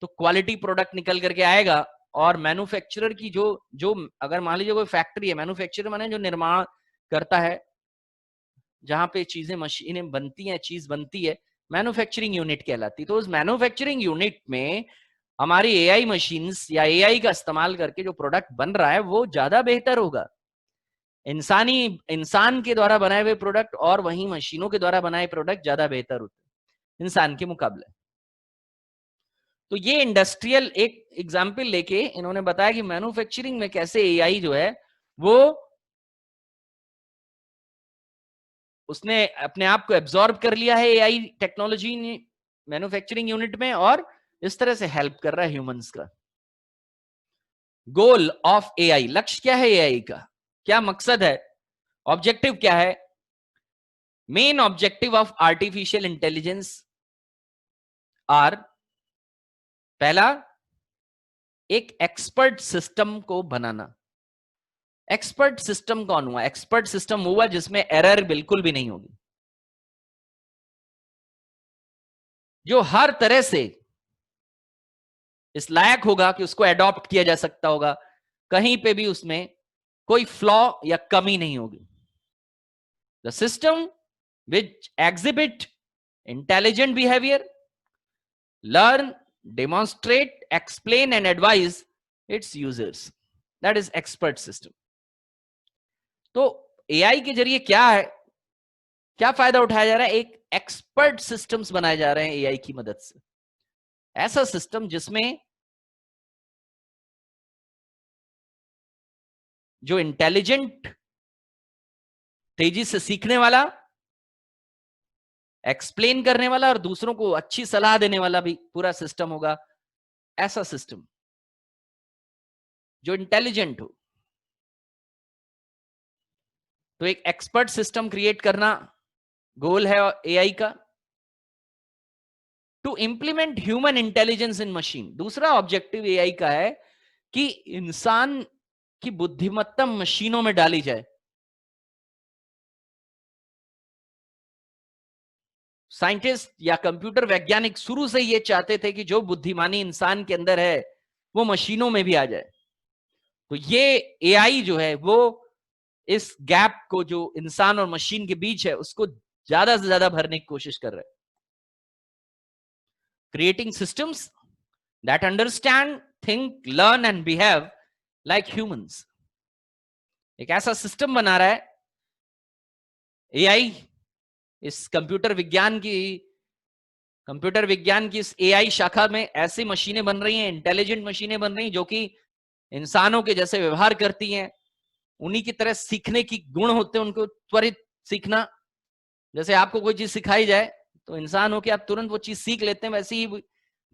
S1: तो क्वालिटी प्रोडक्ट निकल करके आएगा। और मैन्युफैक्चरर की जो जो अगर मान लीजिए कोई फैक्ट्री है, मैन्युफैक्चरर माने जो निर्माण करता है, जहां पे चीजें मशीनें बनती हैं, चीज बनती है, मैन्युफैक्चरिंग यूनिट कहलाती है। तो उस मैन्युफैक्चरिंग यूनिट में हमारी एआई मशीन्स या एआई का इस्तेमाल करके जो प्रोडक्ट बन रहा है वो ज्यादा बेहतर होगा। इंसान के द्वारा बनाए हुए प्रोडक्ट और वहीं मशीनों के द्वारा बनाए प्रोडक्ट ज्यादा बेहतर होते हैं इंसान के मुकाबले। तो ये इंडस्ट्रियल एक एग्जाम्पल लेके इन्होंने बताया कि मैन्युफैक्चरिंग में कैसे एआई जो है वो उसने अपने आप को एब्जॉर्ब कर लिया है एआई टेक्नोलॉजी ने मैन्युफैक्चरिंग यूनिट में, और इस तरह से हेल्प कर रहा है ह्यूमंस का। गोल ऑफ एआई, लक्ष्य क्या है एआई का, क्या मकसद है, ऑब्जेक्टिव क्या है? Main objective of artificial intelligence are, पहला, एक एक्सपर्ट सिस्टम को बनाना। एक्सपर्ट सिस्टम कौन हुआ? एक्सपर्ट सिस्टम हुआ जिसमें एरर बिल्कुल भी नहीं होगी, जो हर तरह से इस लायक होगा कि उसको एडॉप्ट किया जा सकता होगा, कहीं पे भी उसमें कोई फ्लॉ या कमी नहीं होगी। The system which exhibit intelligent behaviour, learn, demonstrate, explain and advise it's users, that is expert system. तो एआई के जरिए क्या है, क्या फायदा उठाया जा रहा है? एक एक्सपर्ट सिस्टम्स बनाए जा रहे हैं एआई की मदद से। ऐसा सिस्टम जिसमें जो इंटेलिजेंट, तेजी से सीखने वाला, एक्सप्लेन करने वाला और दूसरों को अच्छी सलाह देने वाला भी पूरा सिस्टम होगा। ऐसा सिस्टम जो इंटेलिजेंट हो। तो एक एक्सपर्ट सिस्टम क्रिएट करना गोल है एआई का। To implement human intelligence in machine, दूसरा ऑब्जेक्टिव एआई का है कि इंसान की बुद्धिमत्ता मशीनों में डाली जाए। साइंटिस्ट या कंप्यूटर वैज्ञानिक शुरू से ये चाहते थे कि जो बुद्धिमानी इंसान के अंदर है वो मशीनों में भी आ जाए। तो ये एआई जो है वो इस गैप को जो इंसान और मशीन के बीच है उसको ज्यादा से ज्यादा भरने की कोशिश कर रहे हैं। Creating systems that understand, think, learn and behave like humans. एक ऐसा सिस्टम बना रहा है एआई, इस कंप्यूटर विज्ञान की इस एआई शाखा में ऐसी मशीनें बन रही हैं, इंटेलिजेंट मशीनें बन रही हैं जो कि इंसानों के जैसे व्यवहार करती हैं, उन्हीं की तरह सीखने की गुण होते हैं, उनको त्वरित सीखना। जैसे आपको कोई चीज सिखाई जाए तो इंसान हो के आप तुरंत वो चीज सीख लेते हैं, वैसे ही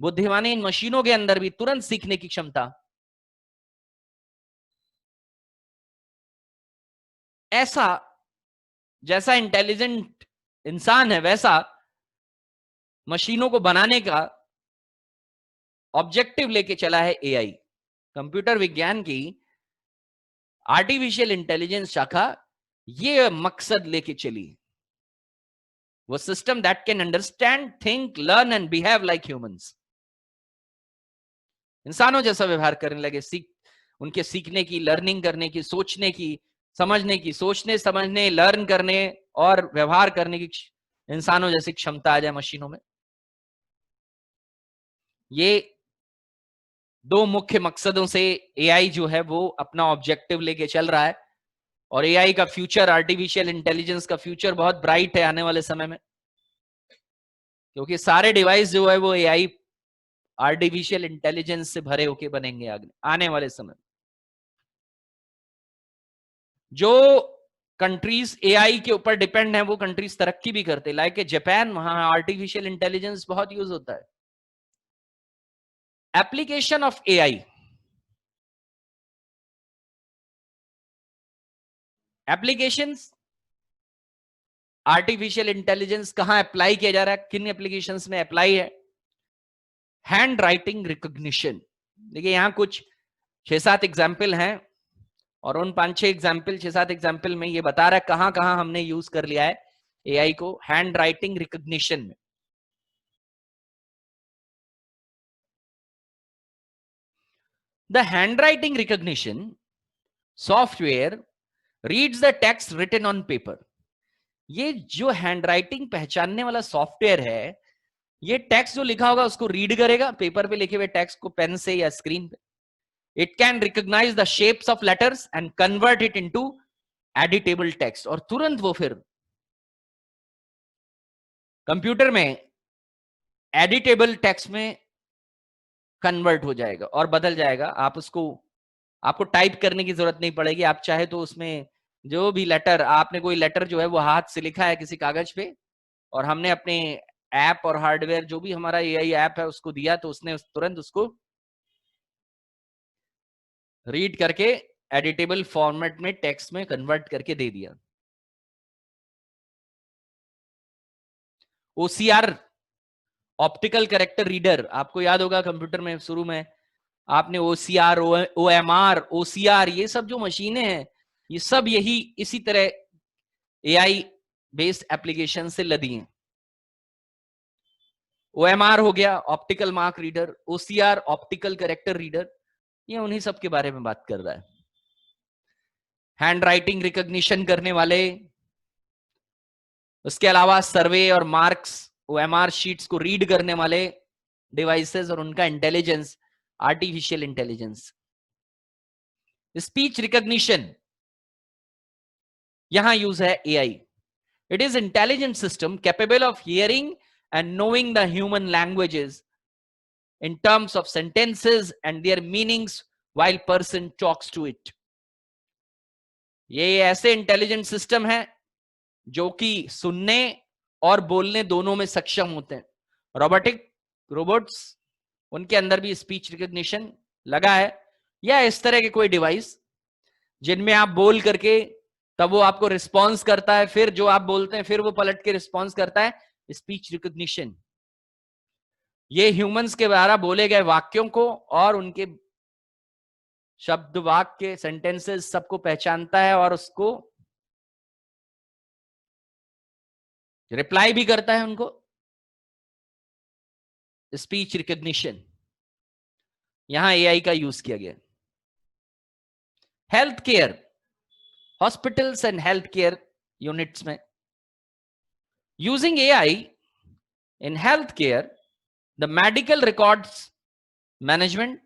S1: बुद्धिमानी इन मशीनों के अंदर भी तुरंत सीखने की क्षमता। ऐसा जैसा इंटेलिजेंट इंसान है वैसा मशीनों को बनाने का ऑब्जेक्टिव लेके चला है एआई। कंप्यूटर विज्ञान की आर्टिफिशियल इंटेलिजेंस शाखा ये मकसद लेके चली, वो system that can understand, think, learn and behave like humans. इंसानों जैसा व्यवहार करने लगे, उनके सीखने की, लर्निंग करने की, सोचने की, समझने की, सोचने समझने, लर्न करने और व्यवहार करने की इंसानों जैसी क्षमता आ जाए मशीनों में। ये दो मुख्य मकसदों से एआई जो है वो अपना ऑब्जेक्टिव लेके चल रहा है, और एआई का फ्यूचर, आर्टिफिशियल इंटेलिजेंस का फ्यूचर बहुत ब्राइट है आने वाले समय में, क्योंकि सारे डिवाइस जो है वो एआई, आर्टिफिशियल इंटेलिजेंस से भरे होके बनेंगे आने वाले समय। जो कंट्रीज एआई के ऊपर डिपेंड है वो कंट्रीज तरक्की भी करते, लाइक जापान, वहां आर्टिफिशियल इंटेलिजेंस बहुत यूज होता है। Application of AI, applications artificial intelligence कहां अप्लाई किया जा रहा है, किन एप्लीकेशंस में अप्लाई है? Hand writing recognition. देखिए यहां कुछ 6-7 एग्जाम्पल हैं, और उन 5-6 एग्जाम्पल, 6-7 एग्जाम्पल में ये बता रहा है कहां कहां हमने यूज कर लिया है एआई को हैंड राइटिंग रिकॉग्निशन में। The handwriting recognition software reads the text written on paper. ये जो हैंड राइटिंग पहचानने वाला सॉफ्टवेयर है, ये टेक्स्ट जो लिखा होगा उसको रीड करेगा, पेपर पे लिखे हुए टेक्स्ट को पेन से या स्क्रीन पे। It can recognise the shapes of letters and convert it into editable text, और तुरंत वो फिर कंप्यूटर में एडिटेबल टेक्स्ट में कन्वर्ट हो जाएगा और बदल जाएगा। आप उसको, आपको टाइप करने की जरूरत नहीं पड़ेगी। आप चाहे तो उसमें जो भी लेटर, आपने कोई लेटर जो है वो हाथ से लिखा है किसी कागज पे, और हमने अपने ऐप और हार्डवेयर जो भी हमारा एआई ऐप है उसको दिया, तो उसने तुरंत उसको रीड करके एडिटेबल फॉर्मेट में टेक्स्ट में कन्वर्ट करके दे दिया। ओसीआर, ऑप्टिकल कैरेक्टर रीडर, आपको याद होगा कंप्यूटर में शुरू में आपने ओसीआर, ओएमआर, ओसीआर, ये सब जो मशीनें हैं ये सब यही इसी तरह एआई बेस्ड एप्लीकेशन से लदी हैं। ओएमआर हो गया optical mark reader, OCR optical character reader, ये उन्हीं सब के बारे में बात कर रहा है। हैंड राइटिंग रिकॉग्निशन करने वाले, उसके अलावा सर्वे और मार्क्स, ओएमआर शीट्स को रीड करने वाले डिवाइसेस और उनका intelligence, artificial intelligence. Speech recognition, यहां यूज है AI. It is intelligent system capable of hearing and knowing the human languages in terms of sentences and their meanings while person talks to it। ये ऐसे इंटेलिजेंट सिस्टम है जो कि सुनने और बोलने दोनों में सक्षम होते हैं। रोबोट्स, उनके अंदर भी स्पीच रिकॉग्निशन लगा है, या इस तरह के कोई डिवाइस जिनमें आप बोल करके तब वो आपको रिस्पॉन्स करता है, फिर जो आप बोलते हैं फिर वो पलट के रिस्पॉन्स करता है, स्पीच रिकॉग्निशन। ये ह्यूमंस के द्वारा बोले गए वाक्यों को और उनके शब्द, वाक्य, सेंटेंसेस सबको पहचानता है और उसको रिप्लाई भी करता है उनको। स्पीच रिकॉग्निशन, यहां एआई का यूज किया गया। Health care, hospitals and health care units में using AI in health care, the medical records management,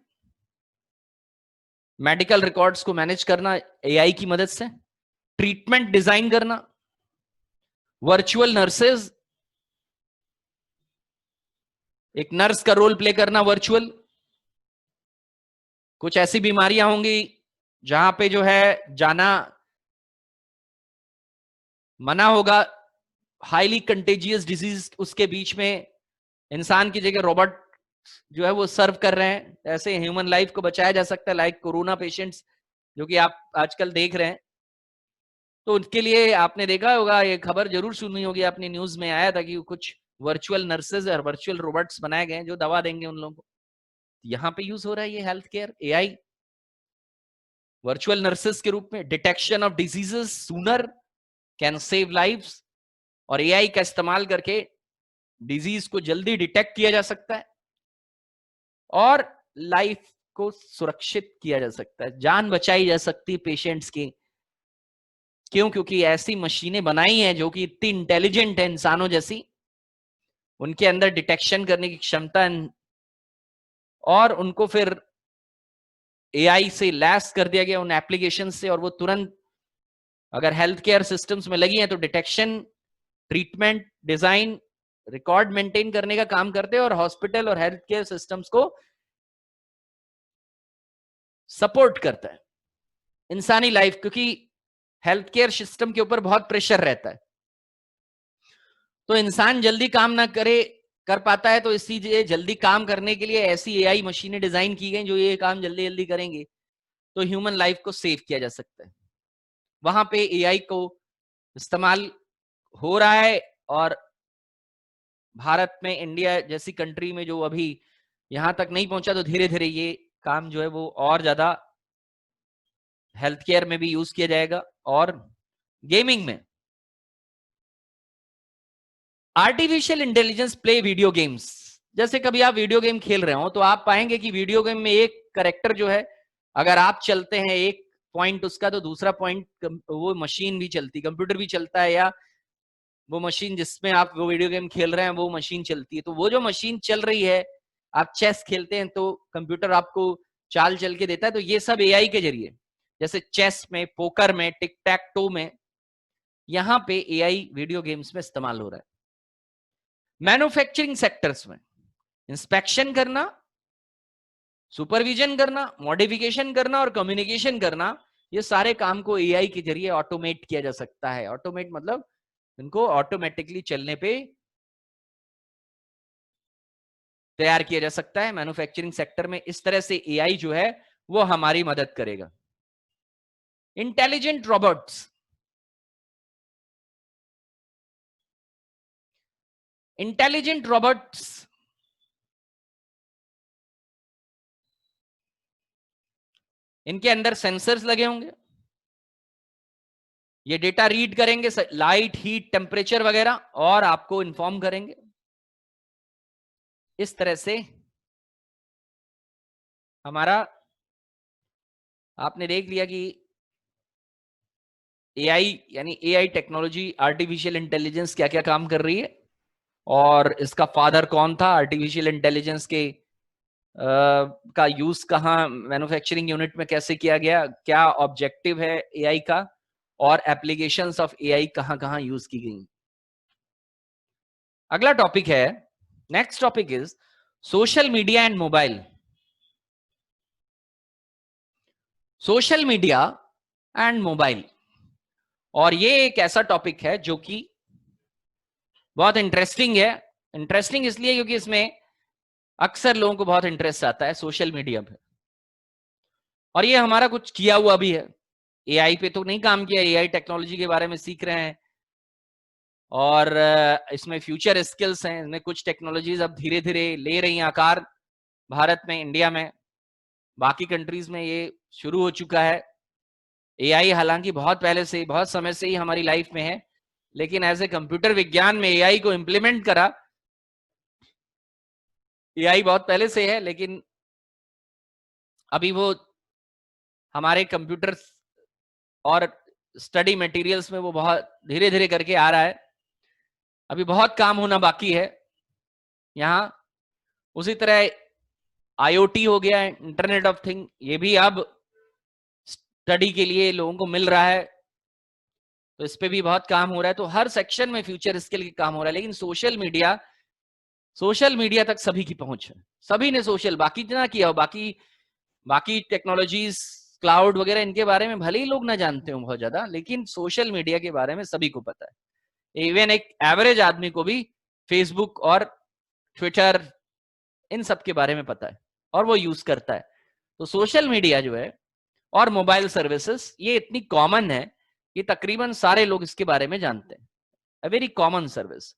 S1: medical records को मैनेज करना एआई की मदद से, ट्रीटमेंट डिजाइन करना, वर्चुअल नर्सेज, एक नर्स का रोल प्ले करना वर्चुअल। कुछ ऐसी बीमारियां होंगी जहां पे जो है जाना मना होगा, हाईली कंटेजियस डिजीज, उसके बीच में इंसान की जगह रोबोट जो है वो सर्व कर रहे हैं, ऐसे ह्यूमन लाइफ को बचाया जा सकता है, लाइक कोरोना पेशेंट्स जो कि आप आजकल देख रहे हैं। तो उनके लिए आपने देखा होगा, ये खबर जरूर सुनी होगी आपने, न्यूज में आया था कि कुछ वर्चुअल नर्सेज और वर्चुअल रोबोट्स बनाए गए हैं जो दवा देंगे उन लोगों को। यहां पे यूज हो रहा है ये health care AI virtual nurses के रूप में। Detection of diseases sooner can save lives, और एआई का इस्तेमाल करके डिजीज को जल्दी डिटेक्ट किया जा सकता है और लाइफ को सुरक्षित किया जा सकता है, जान बचाई जा सकती है पेशेंट्स की। क्यों? क्योंकि ऐसी मशीनें बनाई हैं जो कि इतनी इंटेलिजेंट है इंसानों जैसी, उनके अंदर डिटेक्शन करने की क्षमता और उनको फिर एआई से लैस कर दिया गया उन एप्लीकेशन से, और वो तुरंत अगर हेल्थ केयर सिस्टम्स में लगी हैं तो detection, treatment, design, record maintain करने का काम करते हैं, और हॉस्पिटल और हेल्थ केयर सिस्टम्स को सपोर्ट करता है इंसानी लाइफ, क्योंकि हेल्थ केयर सिस्टम के ऊपर बहुत प्रेशर रहता है, तो इंसान जल्दी काम ना कर पाता है, तो इसीलिए जल्दी काम करने के लिए ऐसी एआई मशीनें डिजाइन की गई जो ये काम जल्दी जल्दी करेंगे, तो ह्यूमन लाइफ को सेव किया जा सकता है। वहां पे एआई को इस्तेमाल हो रहा है, और भारत में, इंडिया जैसी कंट्री में जो अभी यहां तक नहीं पहुंचा, तो धीरे धीरे ये काम जो है वो और ज्यादा हेल्थ केयर में भी यूज किया जाएगा, और गेमिंग में। Artificial intelligence play video games, जैसे कभी आप वीडियो गेम खेल रहे हो तो आप पाएंगे कि वीडियो गेम में एक करेक्टर जो है, अगर आप चलते हैं एक पॉइंट उसका, तो दूसरा पॉइंट वो मशीन भी चलती, कंप्यूटर भी चलता है, या वो मशीन जिसमें आप वो वीडियो गेम खेल रहे हैं वो मशीन चलती है। तो वो जो मशीन चल रही है, आप चेस खेलते हैं तो कंप्यूटर आपको चाल चल के देता है, तो ये सब एआई के जरिए, जैसे चेस में, पोकर में, टिक टैक टो में, यहां पे एआई वीडियो गेम्स में इस्तेमाल हो रहा है। मैन्युफैक्चरिंग सेक्टर्स में इंस्पेक्शन करना, सुपरविजन करना, मॉडिफिकेशन करना और कम्युनिकेशन करना, ये सारे काम को एआई के जरिए ऑटोमेट किया जा सकता है। ऑटोमेट मतलब इनको ऑटोमेटिकली चलने पे तैयार किया जा सकता है। मैन्युफैक्चरिंग सेक्टर में इस तरह से एआई जो है वो हमारी मदद करेगा। इंटेलिजेंट रोबोट्स, इंटेलिजेंट रोबोट्स इनके अंदर सेंसर्स लगे होंगे, ये डेटा रीड करेंगे, लाइट, हीट, टेम्परेचर वगैरह, और आपको इन्फॉर्म करेंगे। इस तरह से हमारा, आपने देख लिया कि एआई यानी एआई टेक्नोलॉजी, आर्टिफिशियल इंटेलिजेंस क्या क्या काम कर रही है, और इसका फादर कौन था आर्टिफिशियल इंटेलिजेंस के, का यूज कहाँ मैन्युफैक्चरिंग यूनिट में कैसे किया गया, क्या ऑब्जेक्टिव है एआई का, और एप्लीकेशंस ऑफ एआई कहां कहां यूज की गई। अगला टॉपिक है, next topic is social media and mobile. Social media and mobile, और ये एक ऐसा टॉपिक है जो कि बहुत इंटरेस्टिंग है। इंटरेस्टिंग इसलिए क्योंकि इसमें अक्सर लोगों को बहुत इंटरेस्ट आता है सोशल मीडिया पे, और ये हमारा कुछ किया हुआ भी है। एआई पे तो नहीं काम किया, एआई टेक्नोलॉजी के बारे में सीख रहे हैं, और इसमें फ्यूचर स्किल्स हैं, इसमें कुछ टेक्नोलॉजीज अब धीरे धीरे ले रही हैं आकार भारत में, इंडिया में, बाकी कंट्रीज में ये शुरू हो चुका है। एआई हालांकि बहुत पहले से, बहुत समय से ही हमारी लाइफ में है, लेकिन एज ए कंप्यूटर विज्ञान में एआई को इंप्लीमेंट करा, एआई बहुत पहले से है, लेकिन अभी वो हमारे कंप्यूटर और स्टडी मटेरियल्स में वो बहुत धीरे धीरे करके आ रहा है। अभी बहुत काम होना बाकी है यहाँ। उसी तरह आईओटी हो गया, इंटरनेट ऑफ थिंग, ये भी अब स्टडी के लिए लोगों को मिल रहा है, तो इस पे भी बहुत काम हो रहा है। तो हर सेक्शन में फ्यूचर स्किल के काम हो रहा है, लेकिन सोशल मीडिया तक सभी की पहुंच है, सभी ने सोशल, बाकी ना किया हो, बाकी टेक्नोलॉजीज, क्लाउड वगैरह, इनके बारे में भले ही लोग ना जानते हो बहुत ज्यादा, लेकिन सोशल मीडिया के बारे में सभी को पता है। इवन एक एवरेज आदमी को भी फेसबुक और ट्विटर, इन सब के बारे में पता है, और वो यूज करता है। तो सोशल मीडिया जो है और मोबाइल सर्विसेज, ये इतनी कॉमन है कि तकरीबन सारे लोग इसके बारे में जानते हैं। A very common service.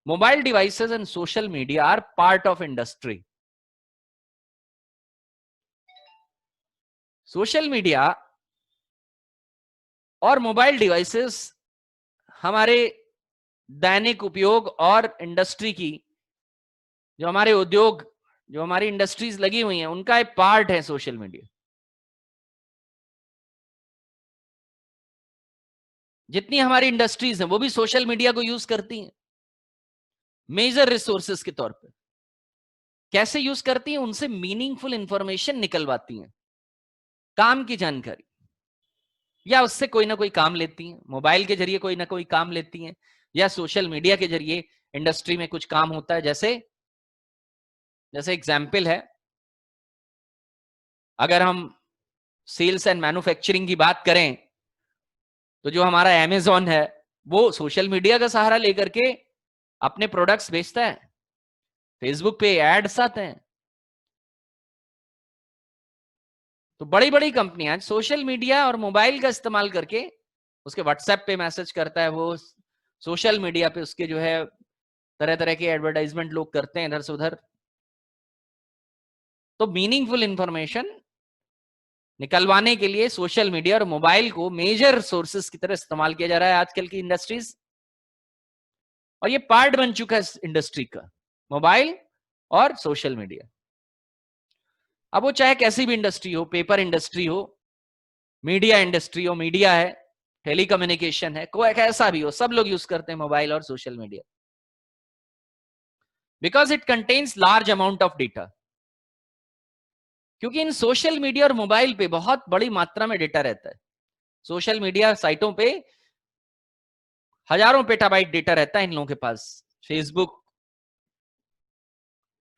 S1: Mobile devices and social media are part of industry. Social media और मोबाइल डिवाइसेस हमारे दैनिक उपयोग और इंडस्ट्री की, जो हमारे उद्योग, जो हमारी इंडस्ट्रीज लगी हुई हैं, उनका एक पार्ट है सोशल मीडिया। जितनी हमारी इंडस्ट्रीज हैं वो भी सोशल मीडिया को यूज करती हैं मेजर रिसोर्सेस के तौर पे। कैसे यूज करती हैं? उनसे मीनिंगफुल इंफॉर्मेशन निकलवाती हैं, काम की जानकारी या उससे कोई ना कोई काम लेती हैं, मोबाइल के जरिए कोई ना कोई काम लेती हैं, या सोशल मीडिया के जरिए इंडस्ट्री में कुछ काम होता है। जैसे जैसे एग्जाम्पल है, अगर हम सेल्स एंड मैन्युफैक्चरिंग की बात करें तो जो हमारा अमेजॉन है वो सोशल मीडिया का सहारा लेकर के अपने प्रोडक्ट्स बेचता है। फेसबुक पे एड्स आते हैं। तो बड़ी बड़ी कंपनियां सोशल मीडिया और मोबाइल का इस्तेमाल करके उसके व्हाट्सएप पे मैसेज करता है, वो सोशल मीडिया पे उसके जो है तरह तरह के एडवर्टाइजमेंट लोग करते हैं इधर से उधर। तो मीनिंगफुल इंफॉर्मेशन निकलवाने के लिए सोशल मीडिया और मोबाइल को मेजर सोर्सेस की तरह इस्तेमाल किया जा रहा है आजकल की इंडस्ट्रीज, और ये पार्ट बन चुका है इंडस्ट्री का, मोबाइल और सोशल मीडिया। अब वो चाहे कैसी भी इंडस्ट्री हो, पेपर इंडस्ट्री हो, मीडिया इंडस्ट्री हो, मीडिया है, टेलीकम्युनिकेशन है, कोई कैसा भी हो, सब लोग यूज करते हैं मोबाइल और social media, because it contains large amount of data. क्योंकि इन सोशल मीडिया और मोबाइल पे बहुत बड़ी मात्रा में डेटा रहता है। सोशल मीडिया साइटों पे हजारों पेटाबाइट डेटा रहता है इन लोगों के पास। Facebook,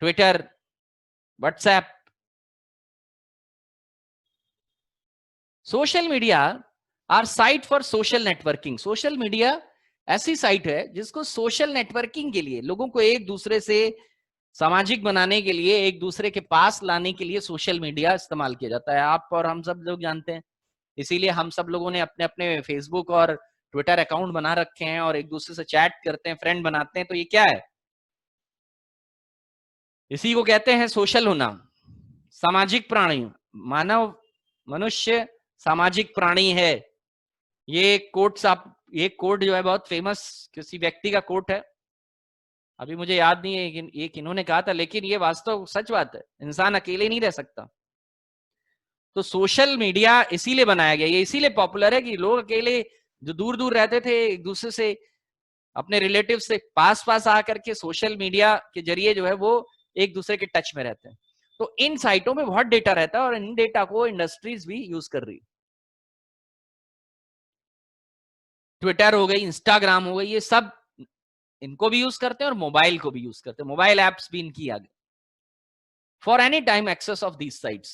S1: Twitter, WhatsApp. Social media are site for social networking. Social media ऐसी साइट है जिसको सोशल नेटवर्किंग के लिए, लोगों को एक दूसरे से सामाजिक बनाने के लिए, एक दूसरे के पास लाने के लिए सोशल मीडिया इस्तेमाल किया जाता है। आप और हम सब लोग जानते हैं, इसीलिए हम सब लोगों ने अपने अपने फेसबुक और ट्विटर अकाउंट बना रखे हैं और एक दूसरे से चैट करते हैं, फ्रेंड बनाते हैं। तो ये क्या है? इसी को कहते हैं सोशल होना। सामाजिक प्राणी, मानव, मनुष्य सामाजिक प्राणी है। ये कोट्स आप, ये कोट जो है बहुत फेमस किसी व्यक्ति का कोट है, अभी मुझे याद नहीं है ये किन्होंने कहा था, लेकिन ये वास्तव सच बात है, इंसान अकेले नहीं रह सकता। तो सोशल मीडिया इसीलिए बनाया गया, ये इसीलिए पॉपुलर है कि लोग अकेले जो दूर दूर रहते थे एक दूसरे से, अपने रिलेटिव से पास पास आकर के सोशल मीडिया के जरिए जो है वो एक दूसरे के टच में रहते हैं। तो इन साइटों में बहुत डेटा रहता है और इन डेटा को इंडस्ट्रीज भी यूज कर रही है। ट्विटर हो गई, इंस्टाग्राम हो गई, ये सब इनको भी यूज करते हैं और मोबाइल को भी यूज करते हैं। मोबाइल एप्स भी इनकी आ गई for any time access of these sites.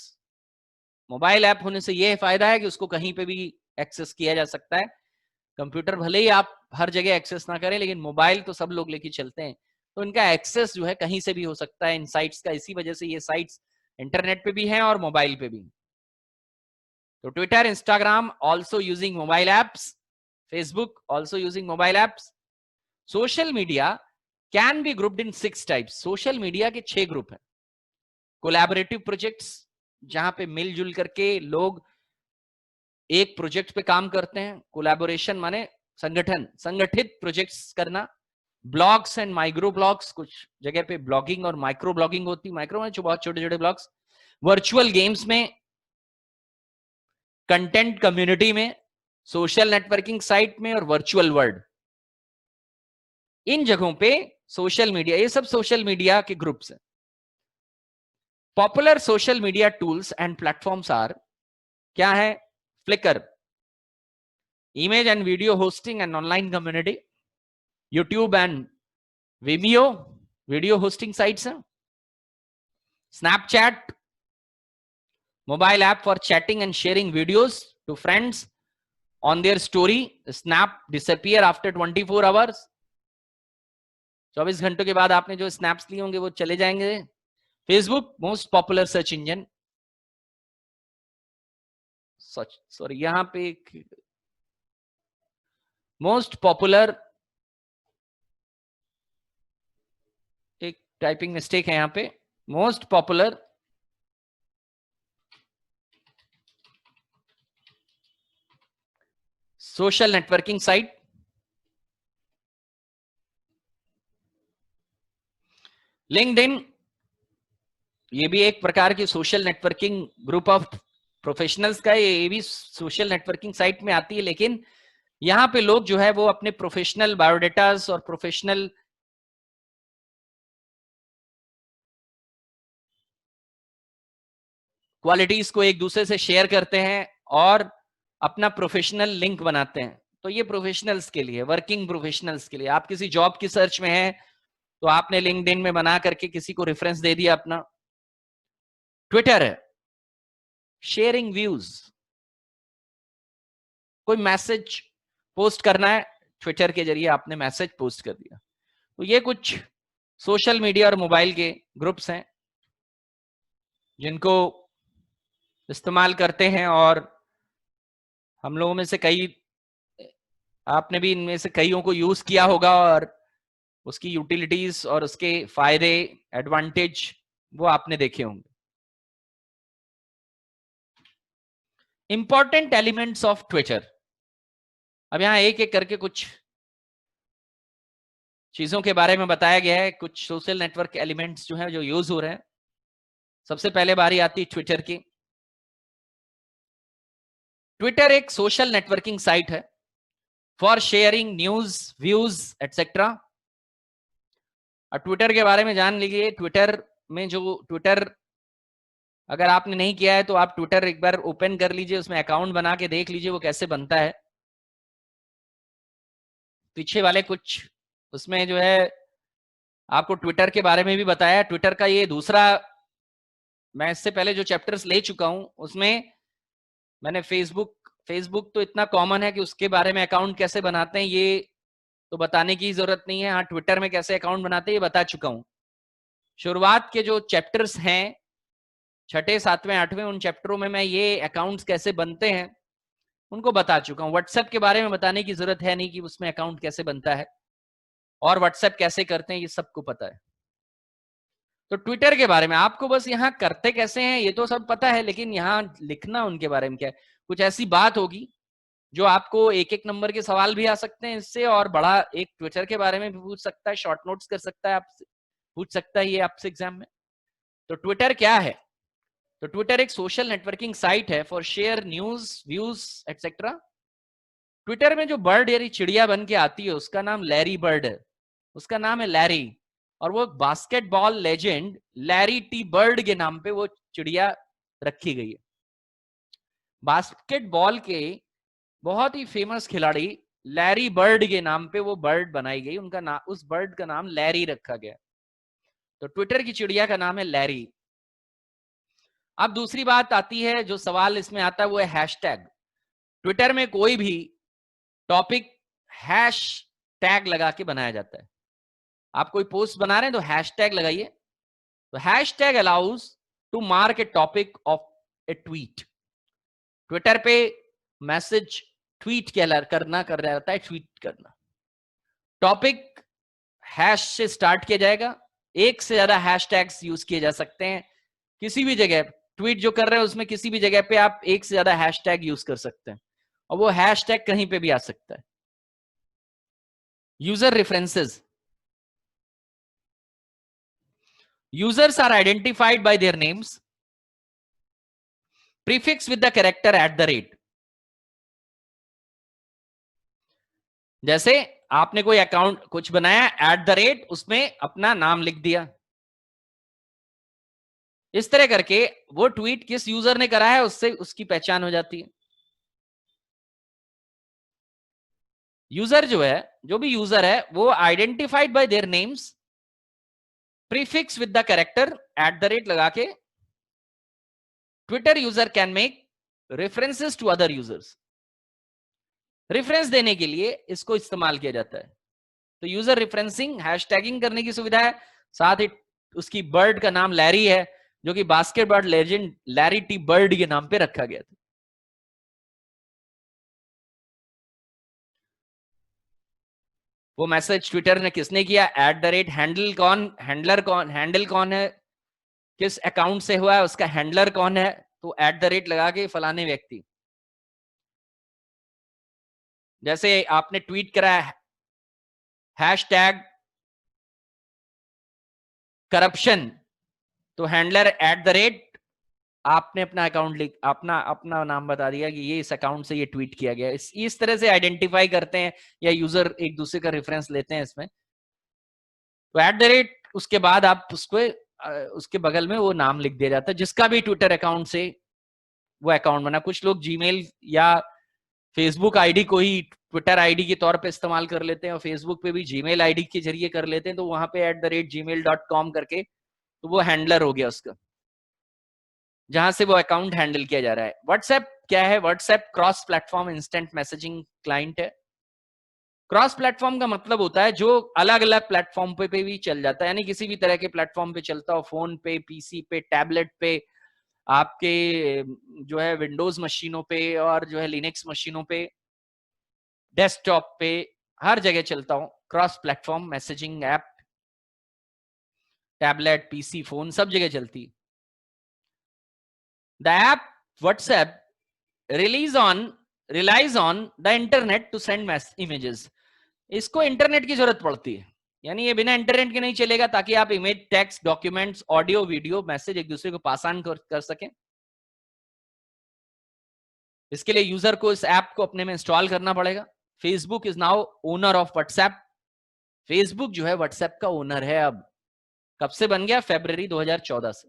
S1: Mobile app होने से यह फायदा है कि उसको कहीं पे भी एक्सेस किया जा सकता है। कंप्यूटर भले ही आप हर जगह एक्सेस ना करें, लेकिन मोबाइल तो सब लोग लेके चलते हैं, तो इनका एक्सेस जो है कहीं से भी हो सकता है इन साइट्स का। इसी वजह से ये साइट्स इंटरनेट पे भी हैं और मोबाइल पे भी। तो Twitter, Instagram also using mobile apps, Facebook also using mobile apps. Social media can be grouped in 6 types. Social media के 6 ग्रुप हैं। कोलैबोरेटिव प्रोजेक्ट्स, जहां पे मिलजुल करके लोग एक प्रोजेक्ट पे काम करते हैं। कोलैबोरेशन माने संगठन, संगठित प्रोजेक्ट्स करना। ब्लॉग्स एंड माइक्रो ब्लॉग्स, कुछ जगह पे ब्लॉगिंग और माइक्रो ब्लॉगिंग होती है। माइक्रो में जो बहुत छोटे छोटे ब्लॉग्स। वर्चुअल गेम्स में, कंटेंट कम्युनिटी में, सोशल नेटवर्किंग साइट में और वर्चुअल वर्ल्ड, इन जगहों पे सोशल मीडिया, ये सब सोशल मीडिया के ग्रुप्स हैं। Popular social media tools and platforms are, क्या है? Flickr, image and video hosting and online community. YouTube and Vimeo, video hosting sites हैं। Snapchat, mobile app for chatting and sharing videos to friends on their story. Snap disappear after 24 hours. 24 घंटों के बाद आपने जो स्नैप्स लिए होंगे वो चले जाएंगे। Facebook, most popular search engine. Sorry, यहां पे मोस्ट पॉपुलर, एक टाइपिंग मिस्टेक है यहां पे। Most popular social networking site. LinkedIn, ये भी एक प्रकार की social networking group of professionals का, ये भी सोशल नेटवर्किंग साइट में आती है, लेकिन यहां पे लोग जो है वो अपने प्रोफेशनल बायोडेटास और प्रोफेशनल क्वालिटीज को एक दूसरे से शेयर करते हैं और अपना प्रोफेशनल लिंक बनाते हैं। तो ये प्रोफेशनल्स के लिए, वर्किंग प्रोफेशनल्स के लिए, आप किसी जॉब की सर्च में हैं तो आपने लिंक्डइन में बना करके किसी को रेफरेंस दे दिया अपना। ट्विटर है शेयरिंग व्यूज, कोई मैसेज पोस्ट करना है, ट्विटर के जरिए आपने मैसेज पोस्ट कर दिया। तो ये कुछ सोशल मीडिया और मोबाइल के ग्रुप्स हैं जिनको इस्तेमाल करते हैं, और हम लोगों में से कई, आपने भी इनमें से कईयों को यूज किया होगा और उसकी यूटिलिटीज और उसके फायदे, एडवांटेज वो आपने देखे होंगे। Important elements of Twitter. अब यहां एक एक करके कुछ चीजों के बारे में बताया गया है, कुछ सोशल नेटवर्क एलिमेंट्स जो हैं जो यूज हो रहे हैं। सबसे पहले बारी आती है ट्विटर की। ट्विटर एक सोशल नेटवर्किंग साइट है for sharing news, views etcetera. और ट्विटर के बारे में जान लीजिए। ट्विटर में जो ट्विटर अगर आपने नहीं किया है तो आप ट्विटर एक बार ओपन कर लीजिए, उसमें अकाउंट बना के देख लीजिए वो कैसे बनता है। पीछे वाले कुछ उसमें जो है आपको ट्विटर के बारे में भी बताया। ट्विटर का ये दूसरा, मैं इससे पहले जो चैप्टर्स ले चुका हूं उसमें मैंने फेसबुक तो इतना कॉमन है कि उसके बारे में अकाउंट कैसे बनाते हैं ये तो बताने की जरूरत नहीं है। हाँ, ट्विटर में कैसे अकाउंट बनाते हैं ये बता चुका हूं। शुरुआत के जो चैप्टर्स हैं, छठे, सातवें, आठवें, उन चैप्टरों में मैं ये अकाउंट्स कैसे बनते हैं उनको बता चुका हूं। व्हाट्सएप के बारे में बताने की जरूरत है नहीं कि उसमें अकाउंट कैसे बनता है और व्हाट्सएप कैसे करते हैं, ये सबको पता है। तो ट्विटर के बारे में आपको बस यहाँ करते कैसे हैं ये तो सब पता है, लेकिन यहाँ लिखना उनके बारे में क्या है। कुछ ऐसी बात होगी जो आपको एक एक नंबर के सवाल भी आ सकते हैं इससे, और बड़ा एक ट्विटर के बारे में भी पूछ सकता है, शॉर्ट नोट्स कर सकता है आपसे, पूछ सकता है ये आपसे एग्जाम में। तो ट्विटर क्या है? तो ट्विटर एक सोशल नेटवर्किंग साइट है for share news, views etcetera. Twitter में जो बर्ड यानी चिड़िया बन के आती है उसका नाम लैरी बर्ड है, उसका नाम है लैरी। और वो basketball legend Larry T bird के नाम पे वो चिड़िया रखी गई है। बास्केटबॉल के बहुत ही फेमस खिलाड़ी लैरी बर्ड के नाम पे वो बर्ड बनाई गई, उनका नाम, उस बर्ड का नाम लैरी रखा गया। तो ट्विटर की चिड़िया का नाम है लैरी। अब दूसरी बात आती है, जो सवाल इसमें आता है वो है हैशटैग। ट्विटर में कोई भी टॉपिक हैश टैग लगा के बनाया जाता है। आप कोई पोस्ट बना रहे हैं तो हैशटैग लगाइए। तो hashtag allows to mark a topic of a tweet. Twitter पे मैसेज ट्वीट करना कर रहा होता है, ट्वीट करना। टॉपिक हैश से स्टार्ट किया जाएगा, एक से ज्यादा हैशटैग्स यूज किए जा सकते हैं। किसी भी जगह ट्वीट जो कर रहे हैं उसमें किसी भी जगह पे आप एक से ज्यादा हैशटैग यूज कर सकते हैं, और वो हैशटैग कहीं पे भी आ सकता है। User references. Users are identified by their names, prefix with the character @। जैसे आपने कोई अकाउंट कुछ बनाया, @ उसमें अपना नाम लिख दिया। इस तरह करके वो ट्वीट किस यूजर ने करा है उससे उसकी पहचान हो जाती है। यूजर जो है, जो भी यूजर है वो identified by their names, prefix with the character @ लगा के Twitter user can make references to other users. Reference देने के लिए इसको इस्तेमाल किया जाता है। तो यूजर रेफरेंसिंग, हैशटैगिंग करने की सुविधा है। साथ ही उसकी बर्ड का नाम लैरी है, जो कि basketball legend Larry T bird के नाम पे रखा गया था। वो मैसेज ट्विटर ने किसने किया, @ हैंडल कौन, हैंडल कौन है, किस अकाउंट से हुआ है, उसका हैंडलर कौन है, तो @ लगा के फलाने व्यक्ति। जैसे आपने ट्वीट करा हैशटैग करप्शन, तो हैंडलर @ आपने अपना अकाउंट लिख, अपना अपना नाम बता दिया कि ये इस अकाउंट से ये ट्वीट किया गया। इस तरह से आइडेंटिफाई करते हैं या यूजर एक दूसरे का रेफरेंस लेते हैं इसमें। तो @ उसके बाद आप उसको उसके बगल में वो नाम लिख दिया जाता है जिसका भी ट्विटर अकाउंट से वो अकाउंट बना। कुछ लोग जीमेल या फेसबुक आईडी को ही ट्विटर आईडी के तौर पे इस्तेमाल कर लेते हैं और फेसबुक पे भी जीमेल आईडी के जरिए कर लेते हैं, तो वहां पे @gmail.com करके, तो वो हैंडलर हो गया उसका, जहां से वो अकाउंट हैंडल किया जा रहा है। व्हाट्सएप क्या है? WhatsApp cross platform instant messaging client है। क्रॉस प्लेटफॉर्म का मतलब होता है जो अलग अलग प्लेटफॉर्म पे भी चल जाता है, यानी किसी भी तरह के प्लेटफॉर्म पे चलता हो, फोन पे, पीसी पे, टैबलेट पे, आपके जो है विंडोज मशीनों पे और जो है लिनक्स मशीनों पे, डेस्कटॉप पे, हर जगह चलता हूं। Cross platform messaging app, tablet, PC, phone, सब जगह चलती। The app WhatsApp relies on the internet to send images। इसको इंटरनेट की जरूरत पड़ती है, यानी ये बिना इंटरनेट के नहीं चलेगा, ताकि आप image, text, documents, audio, video, message एक दूसरे को पास ऑन कर सकें। इसके लिए यूजर को इस ऐप को अपने में इंस्टॉल करना पड़ेगा। Facebook is now owner of WhatsApp. Facebook जो है व्हाट्सएप का ओनर है अब। कब से बन गया? फरवरी 2014 से।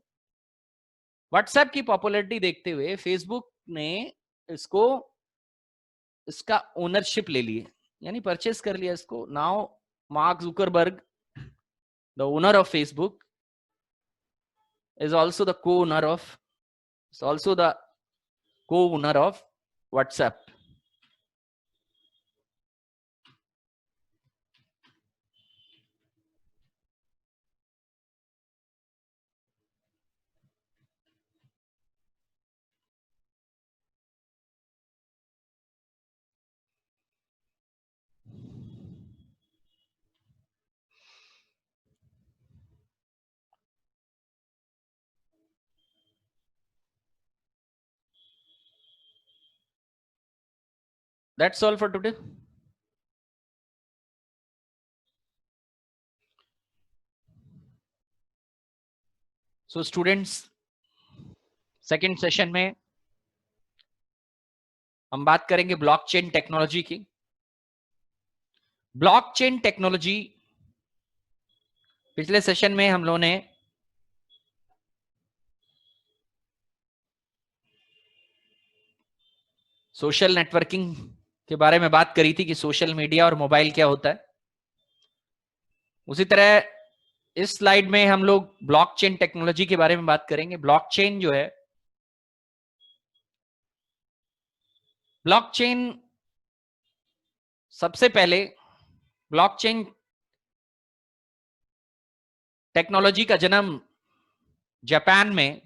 S1: व्हाट्सएप की पॉपुलैरिटी देखते हुए फेसबुक ने इसका ओनरशिप ले लिए, यानी परचेस कर लिया इसको। Now mark Zuckerberg, the owner of Facebook, is also the co-owner of WhatsApp। That's all for today। So students, second session में हम बात करेंगे ब्लॉकचेन टेक्नोलॉजी की। ब्लॉकचेन टेक्नोलॉजी, पिछले सेशन में हम लोगों ने सोशल नेटवर्किंग के बारे में बात करी थी कि सोशल मीडिया और मोबाइल क्या होता है। उसी तरह इस स्लाइड में हम लोग ब्लॉकचेन टेक्नोलॉजी के बारे में बात करेंगे। ब्लॉकचेन जो है, ब्लॉकचेन सबसे पहले ब्लॉकचेन टेक्नोलॉजी का जन्म जापान में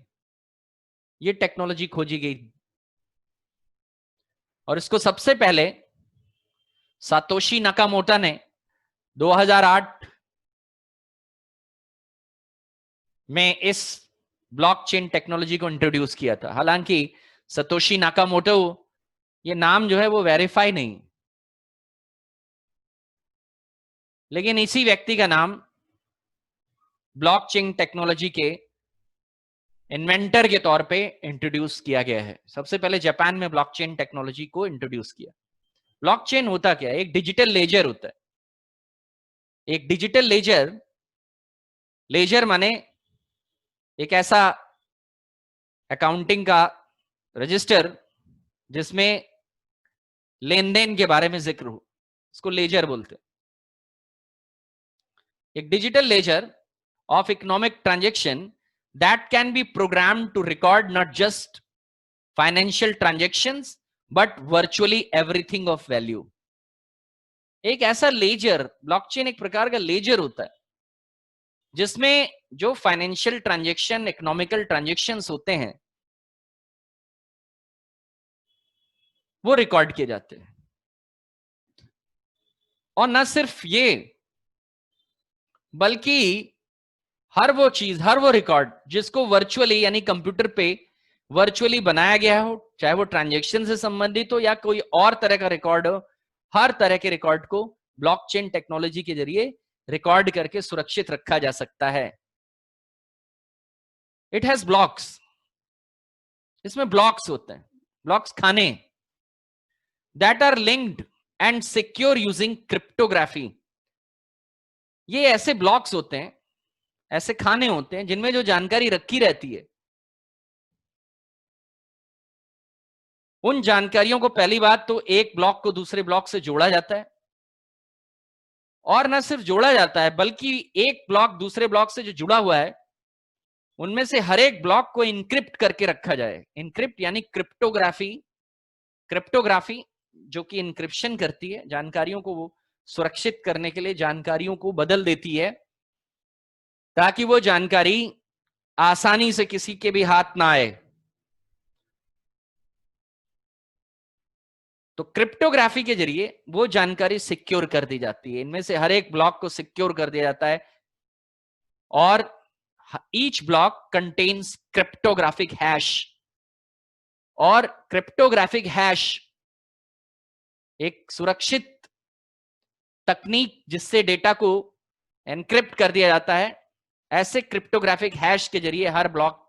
S1: ये टेक्नोलॉजी खोजी गई और इसको सबसे पहले सातोशी नाकामोटो ने 2008 में इस ब्लॉकचेन टेक्नोलॉजी को इंट्रोड्यूस किया था। हालांकि सतोशी नाकामोटो ये नाम जो है वो वेरीफाई नहीं, लेकिन इसी व्यक्ति का नाम ब्लॉकचेन टेक्नोलॉजी के इन्वेंटर के तौर पे इंट्रोड्यूस किया गया है। सबसे पहले जापान में ब्लॉकचेन टेक्नोलॉजी को इंट्रोड्यूस किया। ब्लॉकचेन होता क्या है? एक डिजिटल लेजर होता है। एक डिजिटल लेजर माने एक ऐसा अकाउंटिंग का रजिस्टर जिसमें लेन देन के बारे में जिक्र हो, इसको लेजर बोलते हैं। एक digital ledger of economic transaction that can be programmed to record not just financial transactions but virtually everything of value। एक ऐसा लेजर, ब्लॉकचेन एक प्रकार का लेजर होता है जिसमें जो फाइनेंशियल ट्रांजैक्शन, इकोनॉमिकल ट्रांजैक्शंस होते हैं वो रिकॉर्ड किए जाते हैं। और न सिर्फ ये, बल्कि हर वो चीज, हर वो रिकॉर्ड जिसको वर्चुअली यानी कंप्यूटर पे वर्चुअली बनाया गया हो, चाहे वो ट्रांजैक्शन से संबंधित हो या कोई और तरह का रिकॉर्ड हो, हर तरह के रिकॉर्ड को ब्लॉकचेन टेक्नोलॉजी के जरिए रिकॉर्ड करके सुरक्षित रखा जा सकता है। इट हैज ब्लॉक्स, इसमें ब्लॉक्स होते हैं, ब्लॉक्स खाने, that are linked and secure using cryptography. ये ऐसे ब्लॉक्स होते हैं ऐसे खाने होते हैं जिनमें जो जानकारी रखी रहती है, उन जानकारियों को पहली बात तो एक ब्लॉक को दूसरे ब्लॉक से जोड़ा जाता है, और न सिर्फ जोड़ा जाता है बल्कि एक ब्लॉक दूसरे ब्लॉक से जो जुड़ा हुआ है उनमें से हर एक ब्लॉक को इनक्रिप्ट करके रखा जाए। इनक्रिप्ट यानी क्रिप्टोग्राफी। क्रिप्टोग्राफी जो कि इनक्रिप्शन करती है, जानकारियों को वो सुरक्षित करने के लिए जानकारियों को बदल देती है ताकि वो जानकारी आसानी से किसी के भी हाथ ना आए। तो क्रिप्टोग्राफी के जरिए वो जानकारी सिक्योर कर दी जाती है। इनमें से हर एक ब्लॉक को सिक्योर कर दिया जाता है और each block contains cryptographic hash. और क्रिप्टोग्राफिक हैश एक सुरक्षित तकनीक जिससे डेटा को एनक्रिप्ट कर दिया जाता है, ऐसे क्रिप्टोग्राफिक हैश के जरिए हर ब्लॉक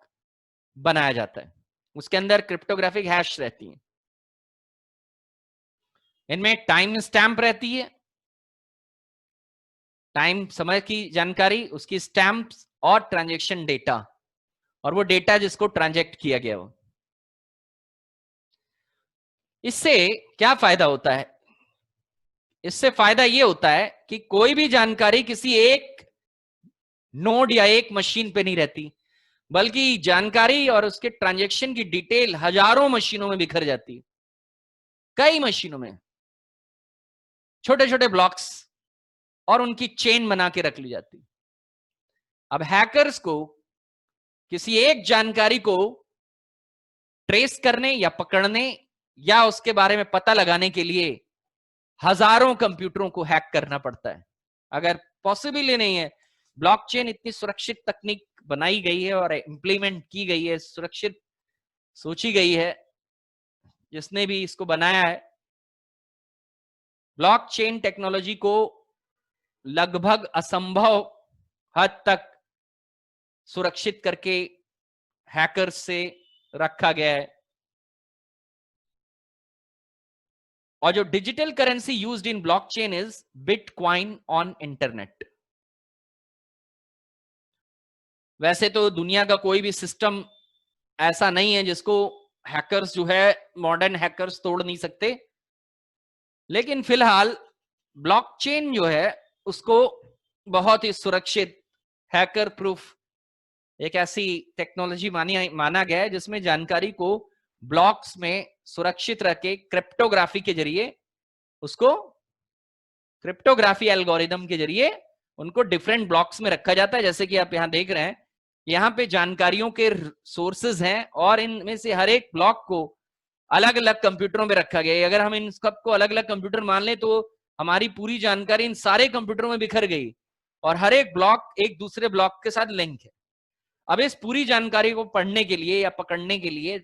S1: बनाया जाता है। उसके अंदर क्रिप्टोग्राफिक हैश रहती है। इनमें टाइम स्टैंप रहती है, टाइम समय की जानकारी, उसकी स्टैंप्स और ट्रांजैक्शन डेटा, और वो डेटा जिसको ट्रांजैक्ट किया गया हो। इससे क्या फायदा होता है? इससे फायदा ये होता है कि कोई भी जानकारी किसी एक नोड या एक मशीन पे नहीं रहती, बल्कि जानकारी और उसके ट्रांजैक्शन की डिटेल हजारों मशीनों में बिखर जाती है। कई मशीनों में छोटे छोटे ब्लॉक्स और उनकी चेन बना के रख ली जाती। अब हैकर्स को किसी एक जानकारी को ट्रेस करने या पकड़ने या उसके बारे में पता लगाने के लिए हजारों कंप्यूटरों को हैक करना पड़ता है। अगर पॉसिबल ही नहीं है, ब्लॉकचेन इतनी सुरक्षित तकनीक बनाई गई है और इंप्लीमेंट की गई है, सुरक्षित सोची गई है, जिसने भी इसको बनाया है, ब्लॉकचेन टेक्नोलॉजी को लगभग असंभव हद तक सुरक्षित करके हैकर्स से रखा गया है। और जो digital currency used in blockchain is bitcoin on internet. वैसे तो दुनिया का कोई भी सिस्टम ऐसा नहीं है जिसको हैकर्स जो है, मॉडर्न हैकर्स तोड़ नहीं सकते, लेकिन फिलहाल ब्लॉकचेन जो है उसको बहुत ही सुरक्षित, हैकर प्रूफ एक ऐसी टेक्नोलॉजी माना गया है जिसमें जानकारी को ब्लॉक्स में सुरक्षित रख के क्रिप्टोग्राफी के जरिए, उसको क्रिप्टोग्राफी एल्गोरिदम के जरिए उनको डिफरेंट ब्लॉक्स में रखा जाता है। जैसे कि आप यहां देख रहे हैं, यहाँ पे जानकारियों के सोर्सेज हैं और इनमें से हर एक ब्लॉक को अलग अलग कंप्यूटरों में रखा गया है। अगर हम इन सबको अलग अलग कंप्यूटर मान लें तो हमारी पूरी जानकारी इन सारे कंप्यूटरों में बिखर गई और हर एक ब्लॉक एक दूसरे ब्लॉक के साथ लिंक है। अब इस पूरी जानकारी को पढ़ने के लिए या पकड़ने के लिए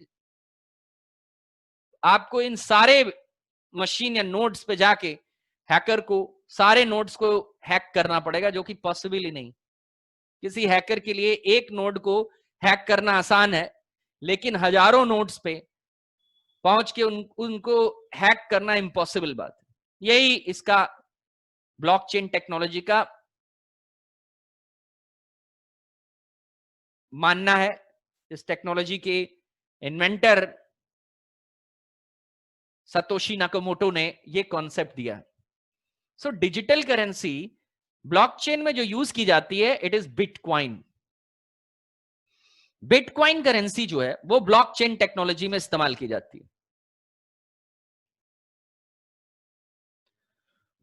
S1: आपको इन सारे मशीन या नोड्स पे जाके हैकर को सारे नोड्स को हैक करना पड़ेगा, जो कि पॉसिबल ही नहीं। किसी हैकर के लिए एक नोड को हैक करना आसान है, लेकिन हजारों नोड्स पे पहुंच के उनको हैक करना इम्पॉसिबल बात है। यही इसका ब्लॉकचेन टेक्नोलॉजी का मानना है। इस टेक्नोलॉजी के इन्वेंटर सतोशी नाकामोटो ने ये कॉन्सेप्ट दिया। सो डिजिटल करेंसी ब्लॉकचेन में जो यूज की जाती है, it is bitcoin. Bitcoin currency जो है वो ब्लॉकचेन टेक्नोलॉजी में इस्तेमाल की जाती है।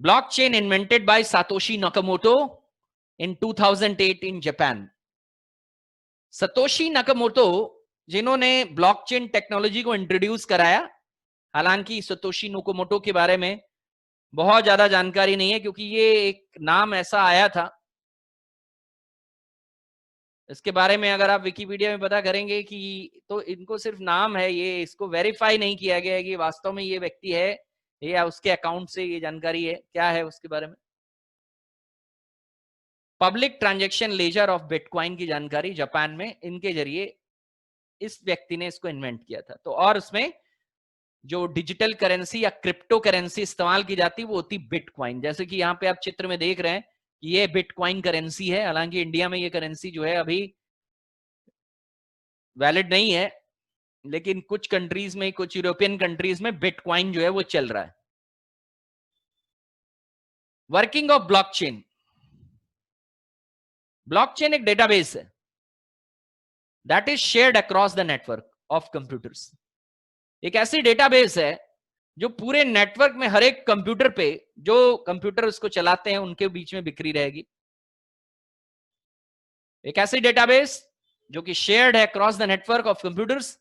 S1: Blockchain invented by Satoshi Nakamoto in 2008 in Japan. Satoshi Nakamoto जिन्होंने ब्लॉकचेन टेक्नोलॉजी को इंट्रोड्यूस कराया, हालांकि सतोशी नाकामोटो के बारे में बहुत ज्यादा जानकारी नहीं है क्योंकि ये एक नाम ऐसा आया था, इसके बारे में अगर आप विकिपीडिया में पता करेंगे कि तो इनको सिर्फ नाम है, ये इसको वेरीफाई नहीं किया गया है कि वास्तव में ये व्यक्ति है या उसके अकाउंट से ये जानकारी है, क्या है उसके बारे में। Public transaction laser of bitcoin की जानकारी जापान में इनके जरिए इस व्यक्ति ने इसको इन्वेंट किया था। तो और उसमें जो डिजिटल करेंसी या क्रिप्टो करेंसी इस्तेमाल की जाती है वो होती बिटकॉइन। जैसे कि यहाँ पे आप चित्र में देख रहे हैं कि ये बिटकॉइन करेंसी है, हालांकि इंडिया में ये करेंसी जो है अभी वैलिड नहीं है, लेकिन कुछ कंट्रीज में, कुछ यूरोपियन कंट्रीज में बिटकॉइन जो है वो चल रहा है। Working of blockchain. ब्लॉकचेन एक डेटाबेस है that is shared across the network of computers. एक ऐसी डेटाबेस है जो पूरे नेटवर्क में हर एक कंप्यूटर पे, जो कंप्यूटर उसको चलाते हैं उनके बीच में बिखरी रहेगी। एक ऐसी डेटाबेस जो कि शेयर्ड है across the network of computers,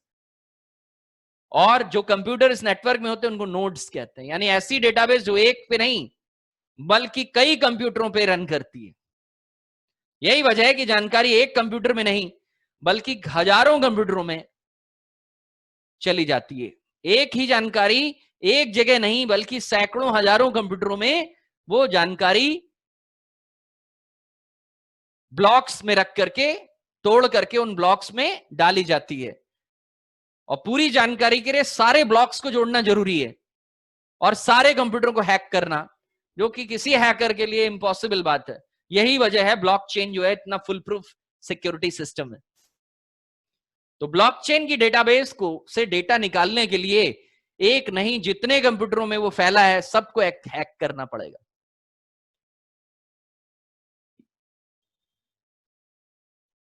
S1: और जो कंप्यूटर इस नेटवर्क में होते हैं उनको नोड्स कहते हैं। यानी ऐसी डेटाबेस जो एक पे नहीं बल्कि कई कंप्यूटरों पे रन करती है। यही वजह है कि जानकारी एक कंप्यूटर में नहीं बल्कि हजारों कंप्यूटरों में चली जाती है। एक ही जानकारी एक जगह नहीं बल्कि सैकड़ों हजारों कंप्यूटरों में वो जानकारी ब्लॉक्स में रख करके, तोड़ करके उन ब्लॉक्स में डाली जाती है। और पूरी जानकारी के लिए सारे ब्लॉक्स को जोड़ना जरूरी है और सारे कंप्यूटर को हैक करना, जो कि किसी हैकर के लिए इम्पॉसिबल बात है। यही वजह है ब्लॉकचेन जो है इतना फुल प्रूफ सिक्योरिटी सिस्टम है। तो ब्लॉकचेन की डेटाबेस को से डेटा निकालने के लिए एक नहीं जितने कंप्यूटरों में वो फैला है सबको हैक करना पड़ेगा।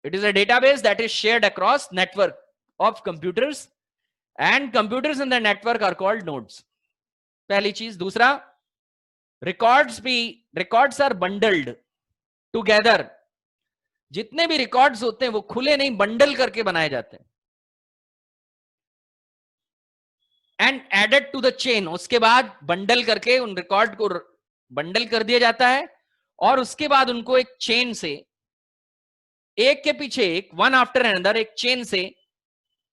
S1: It is a database that is shared across network of computers and computers in the network are called nodes. पहली चीज। दूसरा, रिकॉर्ड्स आर बंडल्ड टुगेदर। जितने भी रिकॉर्ड्स होते हैं वो खुले नहीं, बंडल करके बनाए जाते हैं। And added to the chain, उसके बाद बंडल करके उन रिकॉर्ड को बंडल कर दिया जाता है और उसके बाद उनको एक चेन से, एक के पीछे एक, वन आफ्टर अनदर, एक चेन से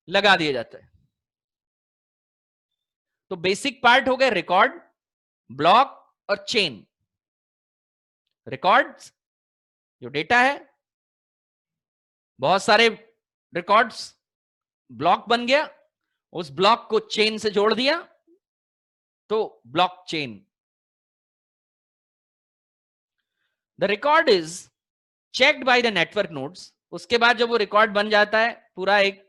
S1: लगा दिया जाता है। तो बेसिक पार्ट हो गए रिकॉर्ड, ब्लॉक और चेन। रिकॉर्ड्स जो डेटा है, बहुत सारे रिकॉर्ड्स, ब्लॉक बन गया, उस ब्लॉक को चेन से जोड़ दिया तो block chain. The record is checked by the network nodes. उसके बाद जब वो रिकॉर्ड बन जाता है, पूरा एक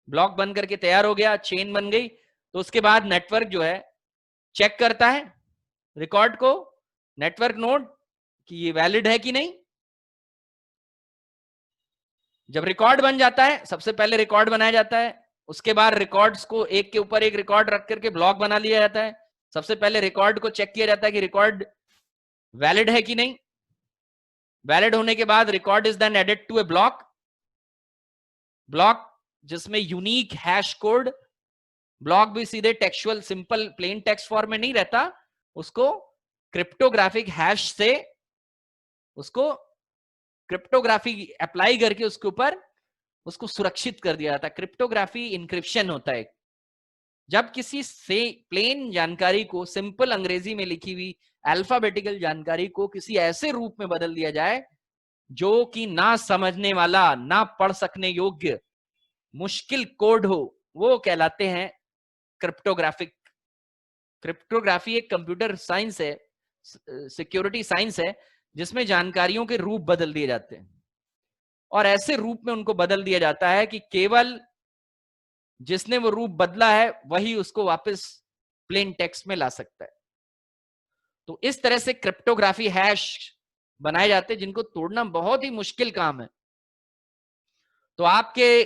S1: ब्लॉक बन करके तैयार हो गया, चेन बन गई, तो उसके बाद नेटवर्क जो है चेक करता है रिकॉर्ड को, नेटवर्क नोड, कि ये वैलिड है कि नहीं। जब रिकॉर्ड बन जाता है, सबसे पहले रिकॉर्ड बनाया जाता है, उसके बाद रिकॉर्ड्स को एक के ऊपर एक रिकॉर्ड रख करके ब्लॉक बना लिया जाता है। सबसे पहले रिकॉर्ड को चेक किया जाता है कि रिकॉर्ड वैलिड है कि नहीं। वैलिड होने के बाद record is then added to a block, block जिसमें यूनिक हैश कोड, ब्लॉक भी सीधे textual simple plain text form में नहीं रहता, उसको क्रिप्टोग्राफिक हैश से, उसको क्रिप्टोग्राफी अप्लाई करके उसके ऊपर उसको सुरक्षित कर दिया जाता है। क्रिप्टोग्राफी इंक्रिप्शन होता है। जब किसी से प्लेन जानकारी को, सिंपल अंग्रेजी में लिखी हुई अल्फाबेटिकल जानकारी को किसी ऐसे रूप में बदल दिया जाए जो कि ना समझने वाला, ना पढ़ सकने योग्य, मुश्किल कोड हो, वो कहलाते हैं क्रिप्टोग्राफिक। क्रिप्टोग्राफी एक कंप्यूटर साइंस है, सिक्योरिटी साइंस है, जिसमें जानकारियों के रूप बदल दिए जाते हैं और ऐसे रूप में उनको बदल दिया जाता है कि केवल जिसने वो रूप बदला है वही उसको वापस प्लेन टेक्स्ट में ला सकता है। तो इस तरह से क्रिप्टोग्राफी हैश बनाए जाते हैं जिनको तोड़ना बहुत ही मुश्किल काम है। तो आपके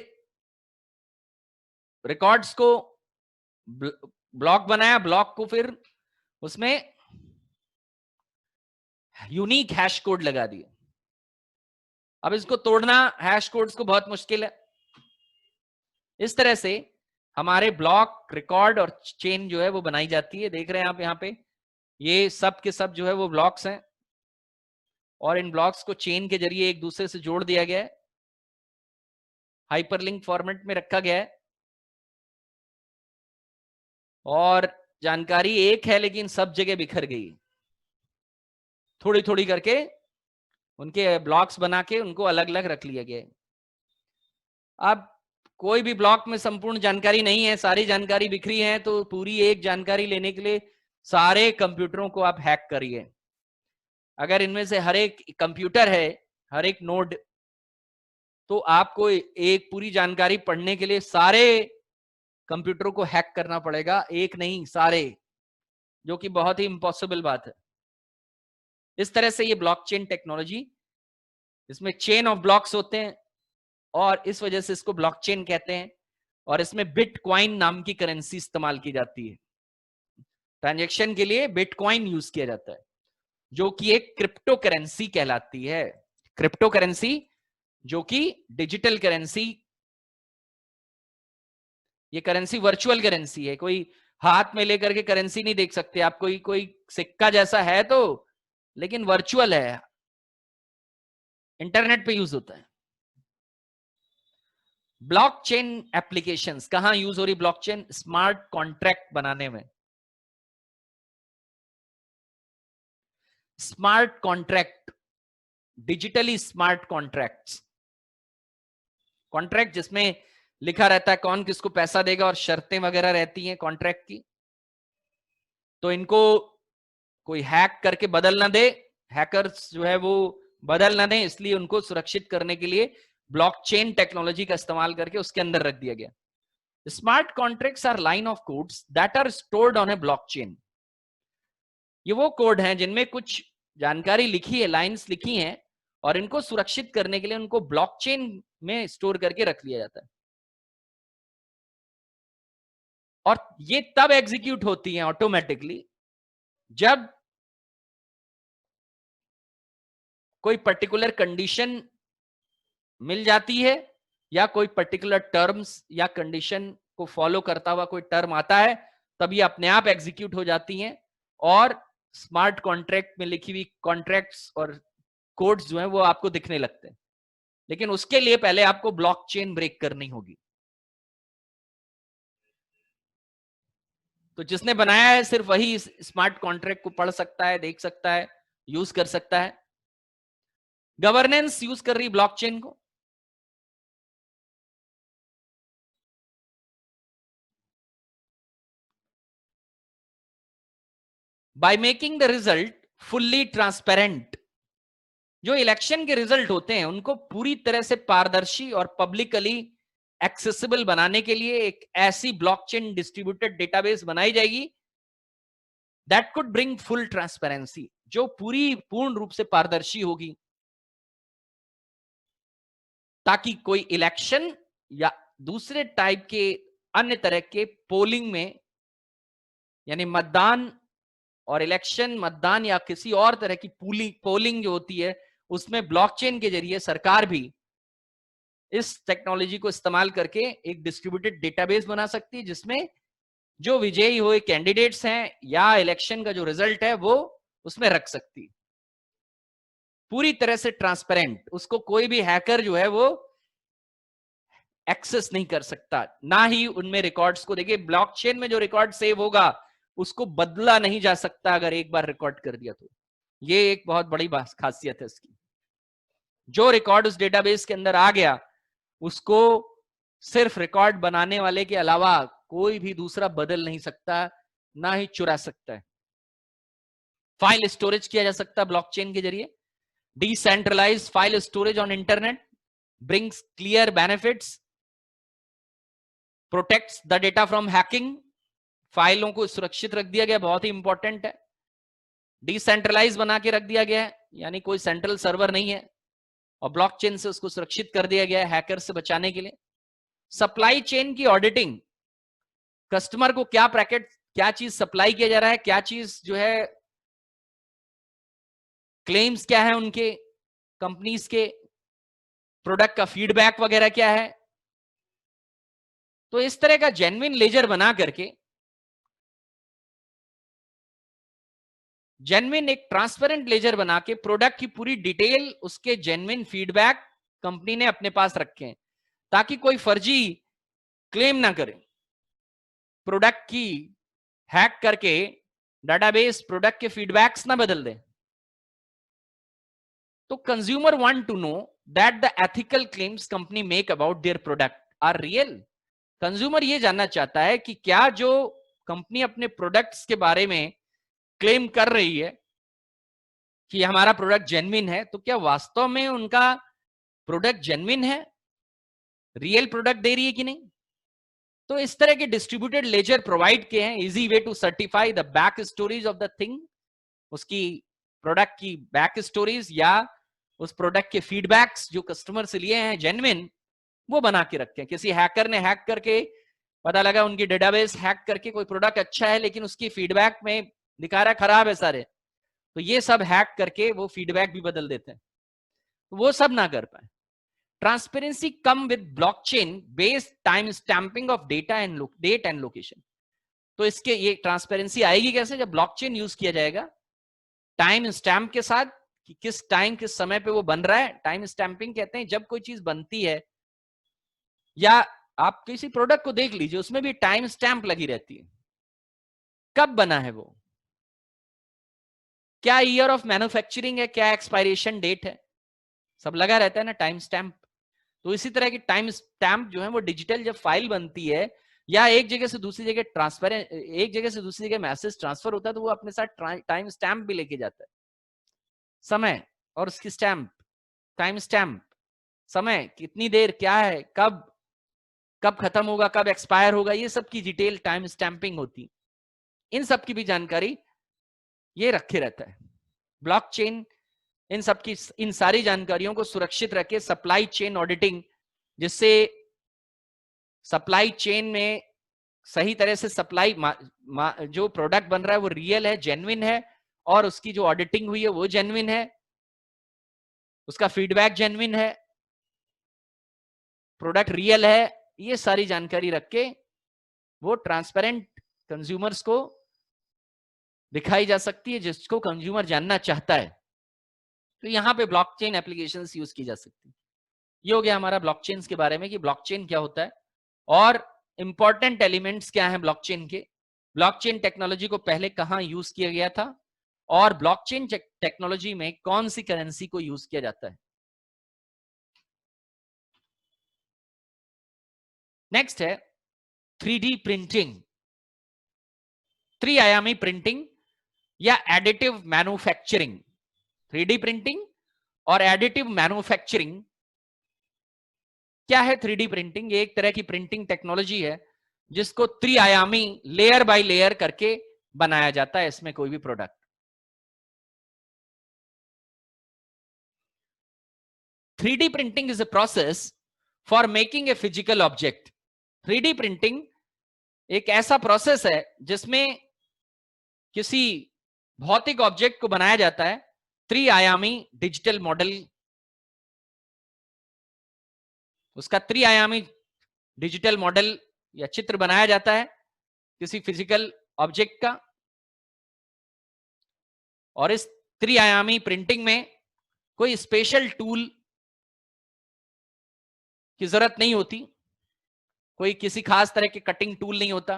S1: रिकॉर्ड्स को ब्लॉक बनाया, ब्लॉक को फिर उसमें यूनिक हैश कोड लगा दिया। अब इसको तोड़ना, हैश कोड्स को, बहुत मुश्किल है। इस तरह से हमारे ब्लॉक, रिकॉर्ड और चेन जो है वो बनाई जाती है। देख रहे हैं आप यहाँ पे, ये सब के सब जो है वो ब्लॉक्स हैं और इन ब्लॉक्स को चेन के जरिए एक दूसरे से जोड़ दिया गया है, हाइपरलिंक फॉर्मेट में रखा गया है और जानकारी एक है लेकिन सब जगह बिखर गई। थोड़ी थोड़ी करके उनके ब्लॉक्स बना के उनको अलग अलग रख लिया गया है। अब कोई भी ब्लॉक में संपूर्ण जानकारी नहीं है, सारी जानकारी बिखरी है, तो पूरी एक जानकारी लेने के लिए सारे कंप्यूटरों को आप हैक करिए। अगर इनमें से हर एक कंप्यूटर है, हर एक नोड, तो आपको एक पूरी जानकारी पढ़ने के लिए सारे कंप्यूटरों को हैक करना पड़ेगा, एक नहीं सारे, जो कि बहुत ही इम्पॉसिबल बात है। इस तरह से ये ब्लॉकचेन टेक्नोलॉजी, इसमें चेन ऑफ ब्लॉक्स होते हैं और इस वजह से इसको ब्लॉकचेन कहते हैं। और इसमें बिटकॉइन नाम की करेंसी इस्तेमाल की जाती है, ट्रांजैक्शन के लिए बिटकॉइन यूज किया जाता है, जो कि एक क्रिप्टो करेंसी कहलाती है। क्रिप्टो करेंसी जो कि डिजिटल करेंसी, ये करेंसी वर्चुअल करेंसी है, कोई हाथ में लेकर के करेंसी नहीं देख सकते आप, कोई कोई सिक्का जैसा है तो, लेकिन वर्चुअल है, इंटरनेट पे यूज होता है। ब्लॉकचेन एप्लीकेशंस कहां यूज हो रही? ब्लॉकचेन स्मार्ट कॉन्ट्रैक्ट बनाने में। Smart contract, digitally smart contracts, contract जिसमें लिखा रहता है कौन किसको पैसा देगा और शर्तें वगैरह रहती हैं कॉन्ट्रैक्ट की, तो इनको कोई हैक करके बदल ना दे, हैकर्स जो है वो बदल ना दें, इसलिए उनको सुरक्षित करने के लिए ब्लॉकचेन टेक्नोलॉजी का इस्तेमाल करके उसके अंदर रख दिया गया। Smart contracts are line of codes that are stored on a blockchain. ये वो कोड हैं जिनमें कुछ जानकारी लिखी है, लाइंस लिखी हैं, और इनको सुरक्षित करने के लिए उनको ब्लॉकचेन में स्टोर करके रख लिया जाता है। और ये तब एग्जीक्यूट होती हैं ऑटोमेटिकली जब कोई पर्टिकुलर कंडीशन मिल जाती है, या कोई पर्टिकुलर टर्म्स या कंडीशन को फॉलो करता हुआ कोई टर्म आता है, तब ये अपने आप एग्जीक्यूट हो जाती हैं और स्मार्ट कॉन्ट्रैक्ट में लिखी हुई कॉन्ट्रैक्ट्स और कोड्स जो हैं वो आपको दिखने लगते हैं। लेकिन उसके लिए पहले आपको ब्लॉकचेन ब्रेक करनी होगी। तो जिसने बनाया है सिर्फ वही इस स्मार्ट कॉन्ट्रैक्ट को पढ़ सकता है, देख सकता है, यूज कर सकता है। गवर्नेंस यूज कर रही ब्लॉकचेन को, by making the result fully transparent. जो इलेक्शन के रिजल्ट होते हैं उनको पूरी तरह से पारदर्शी और पब्लिकली एक्सेसिबल बनाने के लिए एक ऐसी ब्लॉकचेन डिस्ट्रीब्यूटेड डेटाबेस बनाई जाएगी that could bring full transparency, जो पूर्ण रूप से पारदर्शी होगी, ताकि कोई इलेक्शन या दूसरे टाइप के अन्य तरह के पोलिंग में, यानी मतदान और इलेक्शन, मतदान या किसी और तरह की पोलिंग जो होती है, उसमें ब्लॉकचेन के जरिए सरकार भी इस टेक्नोलॉजी को इस्तेमाल करके एक डिस्ट्रीब्यूटेड डेटाबेस बना सकती है, जिसमें जो विजयी हुए कैंडिडेट्स हैं या इलेक्शन का जो रिजल्ट है वो उसमें रख सकती है, पूरी तरह से ट्रांसपेरेंट। उसको कोई भी हैकर जो है वो एक्सेस नहीं कर सकता, ना ही उनमें रिकॉर्ड्स को। देखिए, ब्लॉकचेन में जो रिकॉर्ड सेव होगा उसको बदला नहीं जा सकता, अगर एक बार रिकॉर्ड कर दिया तो। ये एक बहुत बड़ी खासियत है इसकी। जो रिकॉर्ड उस डेटाबेस के अंदर आ गया, उसको सिर्फ रिकॉर्ड बनाने वाले के अलावा कोई भी दूसरा बदल नहीं सकता, ना ही चुरा सकता है। फाइल स्टोरेज किया जा सकता है ब्लॉकचेन के जरिए। Decentralised file storage on internet brings clear benefits, protects the data from hacking. फाइलों को सुरक्षित रख दिया गया, बहुत ही इंपॉर्टेंट है। डिसेंट्रलाइज बना के रख दिया गया है, यानी कोई सेंट्रल सर्वर नहीं है, और ब्लॉकचेन से उसको सुरक्षित कर दिया गया है हैकर से बचाने के लिए। सप्लाई चेन की ऑडिटिंग, कस्टमर को क्या पैकेट, क्या चीज सप्लाई किया जा रहा है, क्या चीज जो है, क्लेम्स क्या है उनके, कंपनीज के प्रोडक्ट का फीडबैक वगैरह क्या है। तो इस तरह का जेन्युइन लेजर बना करके, जेन्युइन एक ट्रांसपेरेंट लेजर बना के प्रोडक्ट की पूरी डिटेल, उसके जेन्युइन फीडबैक कंपनी ने अपने पास रखे हैं, ताकि कोई फर्जी क्लेम ना करे। प्रोडक्ट की हैक करके डाटाबेस प्रोडक्ट के फीडबैक्स ना बदल दे। तो consumer want to know that the ethical claims company make about their product are real. Consumer ये जानना चाहता है कि क्या जो कंपनी अपने प्रोडक्ट्स के बारे में क्लेम कर रही है कि हमारा प्रोडक्ट जेन्युइन है, तो क्या वास्तव में उनका प्रोडक्ट जेन्युइन है, रियल प्रोडक्ट दे रही है कि नहीं? तो इस तरह के डिस्ट्रीब्यूटेड लेजर प्रोवाइड किए हैं, easy way to certify the back stories of the thing, उसकी प्रोडक्ट की बैक स्टोरीज या उस प्रोडक्ट के फीडबैक्स जो कस्टमर से लिए हैं जेन्युइन, वो बना के रखे हैं। किसी हैकर ने हैक करके पता लगा उनकी डेटाबेस हैक करके कोई प्रोडक्ट अच्छा है लेकिन उसकी फीडबैक में दिखा रहा है खराब है सारे, तो ये सब हैक करके वो फीडबैक भी बदल देते हैं, तो वो सब ना कर पाए। Transparency come with blockchain based time stamping of data and date and location. तो इसके ये ट्रांसपेरेंसी आएगी कैसे? जब ब्लॉकचेन यूज किया जाएगा टाइम स्टैंप के साथ, कि किस टाइम किस समय पे वो बन रहा है। टाइम स्टैंपिंग कहते हैं जब कोई चीज बनती है, या आप किसी प्रोडक्ट को देख लीजिए उसमें भी टाइम स्टैंप लगी रहती है, कब बना है वो, क्या ईयर ऑफ मैन्युफैक्चरिंग है, क्या एक्सपायरेशन डेट है, सब लगा रहता है ना टाइम स्टैंप। तो इसी तरह की टाइम स्टैंप जो है वो डिजिटल जब फाइल बनती है या एक जगह से दूसरी जगह एक जगह से दूसरी जगह मैसेज ट्रांसफर होता है, तो वो अपने साथ टाइम स्टैंप भी लेके जाता है, समय और उसकी स्टैंप, टाइम स्टैंप, समय कितनी देर, क्या है, कब कब खत्म होगा, कब एक्सपायर होगा, ये सब की डिटेल टाइम स्टैंपिंग होती। इन सब की भी जानकारी ये रखे रहता है ब्लॉकचेन। इन सब की, इन सारी जानकारियों को सुरक्षित रखे। सप्लाई चेन ऑडिटिंग, जिससे सप्लाई चेन में सही तरह से सप्लाई जो प्रोडक्ट बन रहा है वो रियल है, जेन्युइन है, और उसकी जो ऑडिटिंग हुई है वो जेन्युइन है, उसका फीडबैक जेन्युइन है, प्रोडक्ट रियल है, ये सारी जानकारी रख के वो ट्रांसपेरेंट कंज्यूमर्स को दिखाई जा सकती है, जिसको कंज्यूमर जानना चाहता है। तो यहां पे ब्लॉकचेन एप्लीकेशंस यूज की जा सकती है। ये हो गया हमारा ब्लॉकचेन के बारे में कि ब्लॉकचेन क्या होता है और इंपॉर्टेंट एलिमेंट्स क्या हैं ब्लॉकचेन के, ब्लॉकचेन टेक्नोलॉजी को पहले कहां यूज किया गया था, और ब्लॉकचेन टेक्नोलॉजी में कौन सी करेंसी को यूज किया जाता है। नेक्स्ट है 3D प्रिंटिंग, त्रिआयामी प्रिंटिंग या एडिटिव मैन्युफैक्चरिंग। 3D प्रिंटिंग और एडिटिव मैन्युफैक्चरिंग क्या है? 3D प्रिंटिंग ये एक तरह की प्रिंटिंग टेक्नोलॉजी है जिसको त्रिआयामी लेयर बाय लेयर करके बनाया जाता है इसमें कोई भी product. 3D printing is a process for making a physical object. 3D printing एक ऐसा प्रोसेस है जिसमें किसी भौतिक ऑब्जेक्ट को बनाया जाता है त्रिआयामी डिजिटल मॉडल, उसका त्रिआयामी डिजिटल मॉडल या चित्र बनाया जाता है किसी फिजिकल ऑब्जेक्ट का। और इस त्रिआयामी प्रिंटिंग में कोई स्पेशल टूल की जरूरत नहीं होती, कोई किसी खास तरह के कटिंग टूल नहीं होता,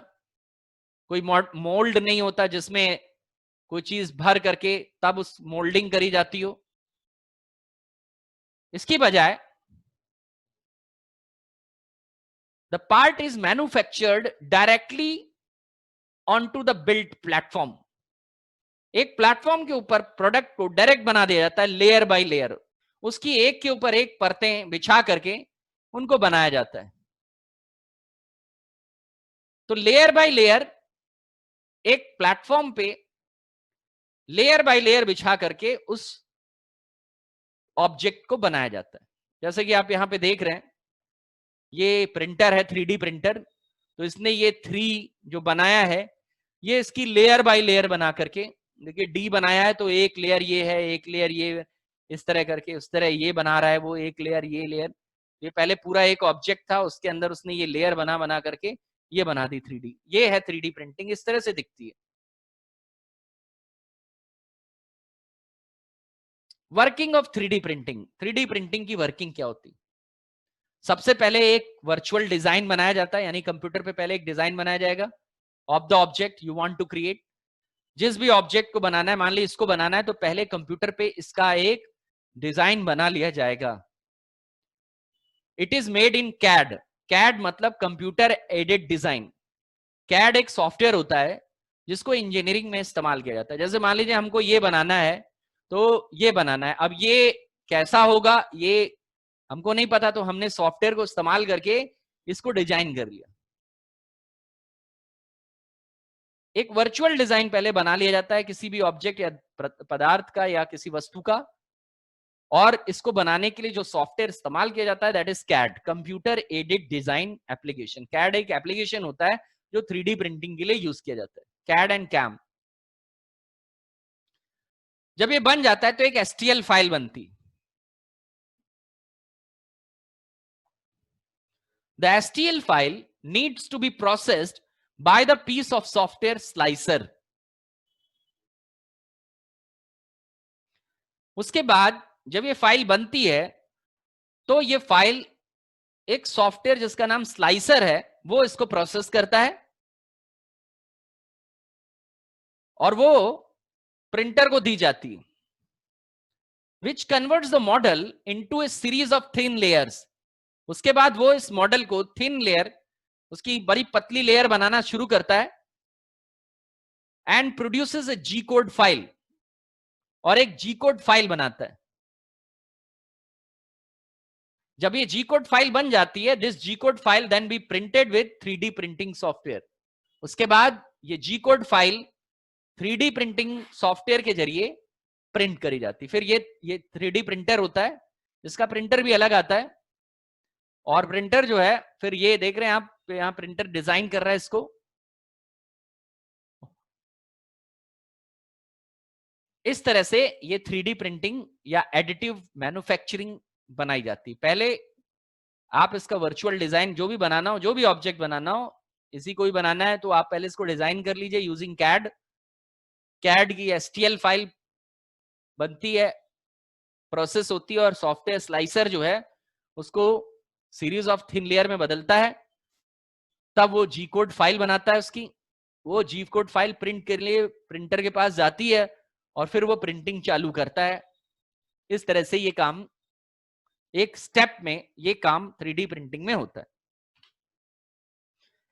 S1: कोई मोल्ड नहीं होता जिसमें कोई चीज भर करके तब उस मोल्डिंग करी जाती हो। इसकी बजाय the part is manufactured directly on to the built platform. एक प्लेटफॉर्म के ऊपर प्रोडक्ट को डायरेक्ट बना दिया जाता है लेयर बाय लेयर, उसकी एक के ऊपर एक परतें बिछा करके उनको बनाया जाता है। तो लेयर बाय लेयर एक प्लेटफॉर्म पे लेयर बाय लेयर बिछा करके उस ऑब्जेक्ट को बनाया जाता है। जैसे कि आप यहां पे देख रहे हैं ये प्रिंटर है 3D प्रिंटर, तो इसने ये 3 जो बनाया है ये इसकी लेयर बाय लेयर बना करके, देखिए डी बनाया है तो एक लेयर ये है, एक लेयर ये, इस तरह करके उस तरह ये बना रहा है वो, एक लेयर ये लेयर, ये पहले पूरा एक ऑब्जेक्ट था उसके अंदर उसने ये लेयर बना बना करके ये बना दी 3D। ये है 3D प्रिंटिंग, इस तरह से दिखती है। Working of 3D printing, 3D printing की वर्किंग क्या होती है? सबसे पहले एक वर्चुअल डिजाइन बनाया जाता है, यानी कंप्यूटर पे पहले एक डिजाइन बनाया जाएगा of the object you want to create. जिस भी ऑब्जेक्ट को बनाना है, मान ली इसको बनाना है, तो पहले कंप्यूटर पे इसका एक डिजाइन बना लिया जाएगा। It is made in CAD. CAD मतलब कंप्यूटर एडेड डिजाइन। कैड एक सॉफ्टवेयर होता है जिसको इंजीनियरिंग में इस्तेमाल किया जाता है। जैसे मान लीजिए हमको ये बनाना है तो ये बनाना है। अब ये कैसा होगा ये हमको नहीं पता, तो हमने सॉफ्टवेयर को इस्तेमाल करके इसको डिजाइन कर लिया। एक वर्चुअल डिजाइन पहले बना लिया जाता है किसी भी ऑब्जेक्ट या पदार्थ का या किसी वस्तु का, और इसको बनाने के लिए जो सॉफ्टवेयर इस्तेमाल किया जाता है that is CAD, computer aided design application. CAD एक एप्लीकेशन होता है जो 3D प्रिंटिंग के लिए यूज किया जाता है, कैड एंड कैम। जब ये बन जाता है तो एक एसटीएल फाइल बनती। The STL file needs to be processed by the piece of software slicer. उसके बाद जब ये फाइल बनती है तो ये फाइल एक सॉफ्टवेयर जिसका नाम स्लाइसर है वो इसको प्रोसेस करता है, और वो प्रिंटर को दी जाती है, which converts the model into A series of thin layers. उसके बाद वो इस मॉडल को थिन लेयर, उसकी बड़ी पतली लेयर बनाना शुरू करता है, and produces a G code file, और एक जी कोड फाइल बनाता है। जब ये जी कोड फाइल बन जाती है, this G code file then be printed with 3D printing software. उसके बाद ये G code file 3D printing software के जरिए प्रिंट करी जाती। फिर ये 3D प्रिंटर होता है, इसका प्रिंटर भी अलग आता है, और प्रिंटर जो है फिर ये देख रहे हैं आप यहां प्रिंटर डिजाइन कर रहा है इसको। इस तरह से ये 3D प्रिंटिंग या एडिटिव मैन्युफैक्चरिंग बनाई जाती। पहले आप इसका वर्चुअल डिजाइन जो भी बनाना हो, जो भी ऑब्जेक्ट बनाना हो, इसी को ही बनाना है तो आप पहले इसको डिजाइन कर लीजिए यूजिंग कैड। कैड की एसटीएल फाइल बनती है, प्रोसेस होती है, और सॉफ्टवेयर स्लाइसर जो है उसको सीरीज ऑफ थिन लेयर में बदलता है, तब वो जी कोड फाइल बनाता है उसकी। वो जी कोड फाइल प्रिंट के लिए प्रिंटर के पास जाती है, और फिर वो प्रिंटिंग चालू करता है। इस तरह से ये काम एक स्टेप में ये काम 3D प्रिंटिंग में होता है।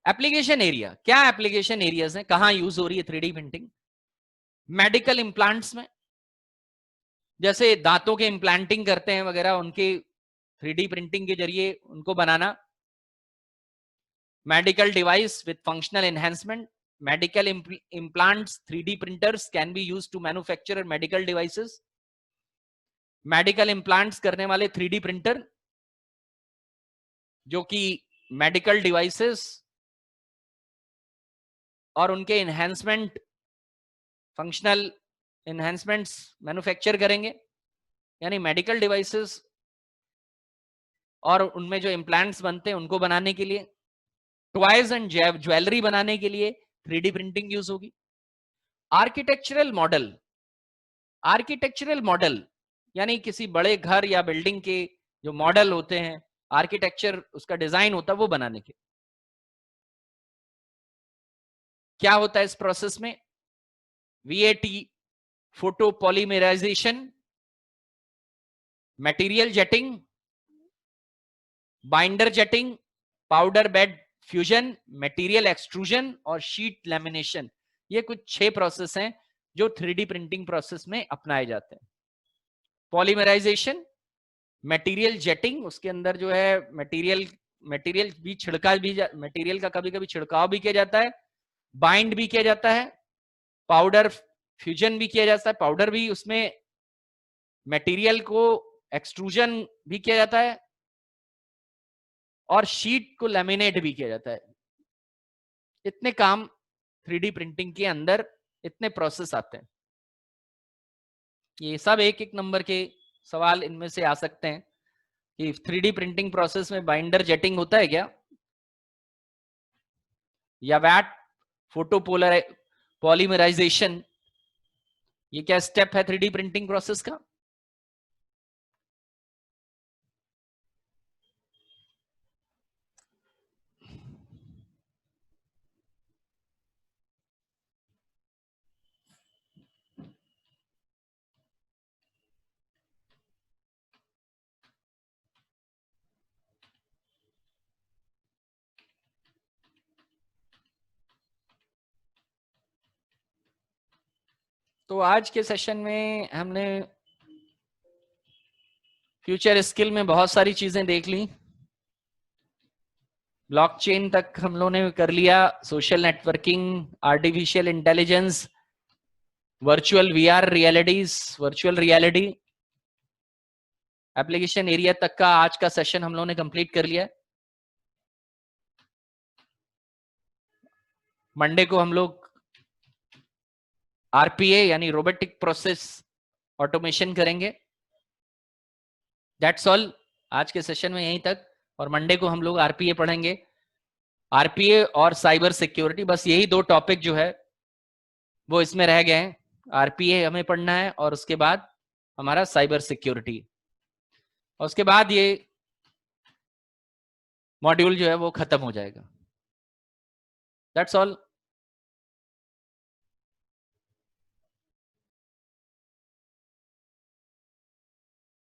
S1: एप्लीकेशन एरिया, क्या एप्लीकेशन एरियाज हैं, कहां यूज हो रही है 3D प्रिंटिंग? मेडिकल इंप्लांट्स में, जैसे दांतों के इंप्लांटिंग करते हैं वगैरह, उनके 3D प्रिंटिंग के जरिए उनको बनाना। Medical device with functional enhancement, medical implants 3D printers can be used to manufacture medical devices। Medical implants करने वाले 3D प्रिंटर जो कि मेडिकल डिवाइसेस और उनके एनहेंसमेंट, फंक्शनल एनहेंसमेंट्स मैन्युफैक्चर करेंगे, यानी मेडिकल डिवाइसेस और उनमें जो इम्प्लांट्स बनते हैं उनको बनाने के लिए। टॉयज एंड ज्वेलरी बनाने के लिए 3D प्रिंटिंग यूज होगी। आर्किटेक्चरल मॉडल, आर्किटेक्चरल मॉडल यानी किसी बड़े घर या बिल्डिंग के जो मॉडल होते हैं, आर्किटेक्चर उसका डिजाइन होता है, वो बनाने के क्या होता है इस प्रोसेस में? VAT, photo polymerisation, material jetting, binder jetting, powder bed fusion, material extrusion और शीट लैमिनेशन। ये कुछ 6 प्रोसेस हैं जो 3D प्रिंटिंग प्रोसेस में अपनाए जाते हैं। पॉलीमराइजेशन, मटेरियल जेटिंग, उसके अंदर जो है मटेरियल मटेरियल भी छिड़का भी मटेरियल का कभी कभी छिड़काव भी किया जाता है, बाइंड भी किया जाता है, पाउडर फ्यूजन भी किया जाता है, पाउडर भी उसमें मटेरियल को एक्सट्रूजन भी किया जाता है, और शीट को लैमिनेट भी किया जाता है। इतने काम 3D प्रिंटिंग के अंदर, इतने प्रोसेस आते हैं। ये सब एक एक नंबर के सवाल इनमें से आ सकते हैं कि 3D प्रिंटिंग प्रोसेस में बाइंडर जेटिंग होता है क्या, या वैट फोटो पॉलीमराइजेशन, ये क्या स्टेप है 3D प्रिंटिंग प्रोसेस का? तो आज के सेशन में हमने फ्यूचर स्किल में बहुत सारी चीजें देख ली। ब्लॉकचेन तक हम लोगों ने कर लिया, social networking, artificial intelligence, virtual VR realities, virtual reality, application area तक का आज का सेशन हम लोगों ने कंप्लीट कर लिया। मंडे को हम लोग आरपीए यानी रोबोटिक प्रोसेस ऑटोमेशन करेंगे। दैट्स ऑल आज के सेशन में यहीं तक, और मंडे को हम लोग आरपीए पढ़ेंगे, आरपीए और साइबर सिक्योरिटी। बस यही दो टॉपिक जो है वो इसमें रह गए हैं। आरपीए हमें पढ़ना है और उसके बाद हमारा साइबर सिक्योरिटी, और उसके बाद ये मॉड्यूल जो है वो खत्म हो जाएगा। That's all.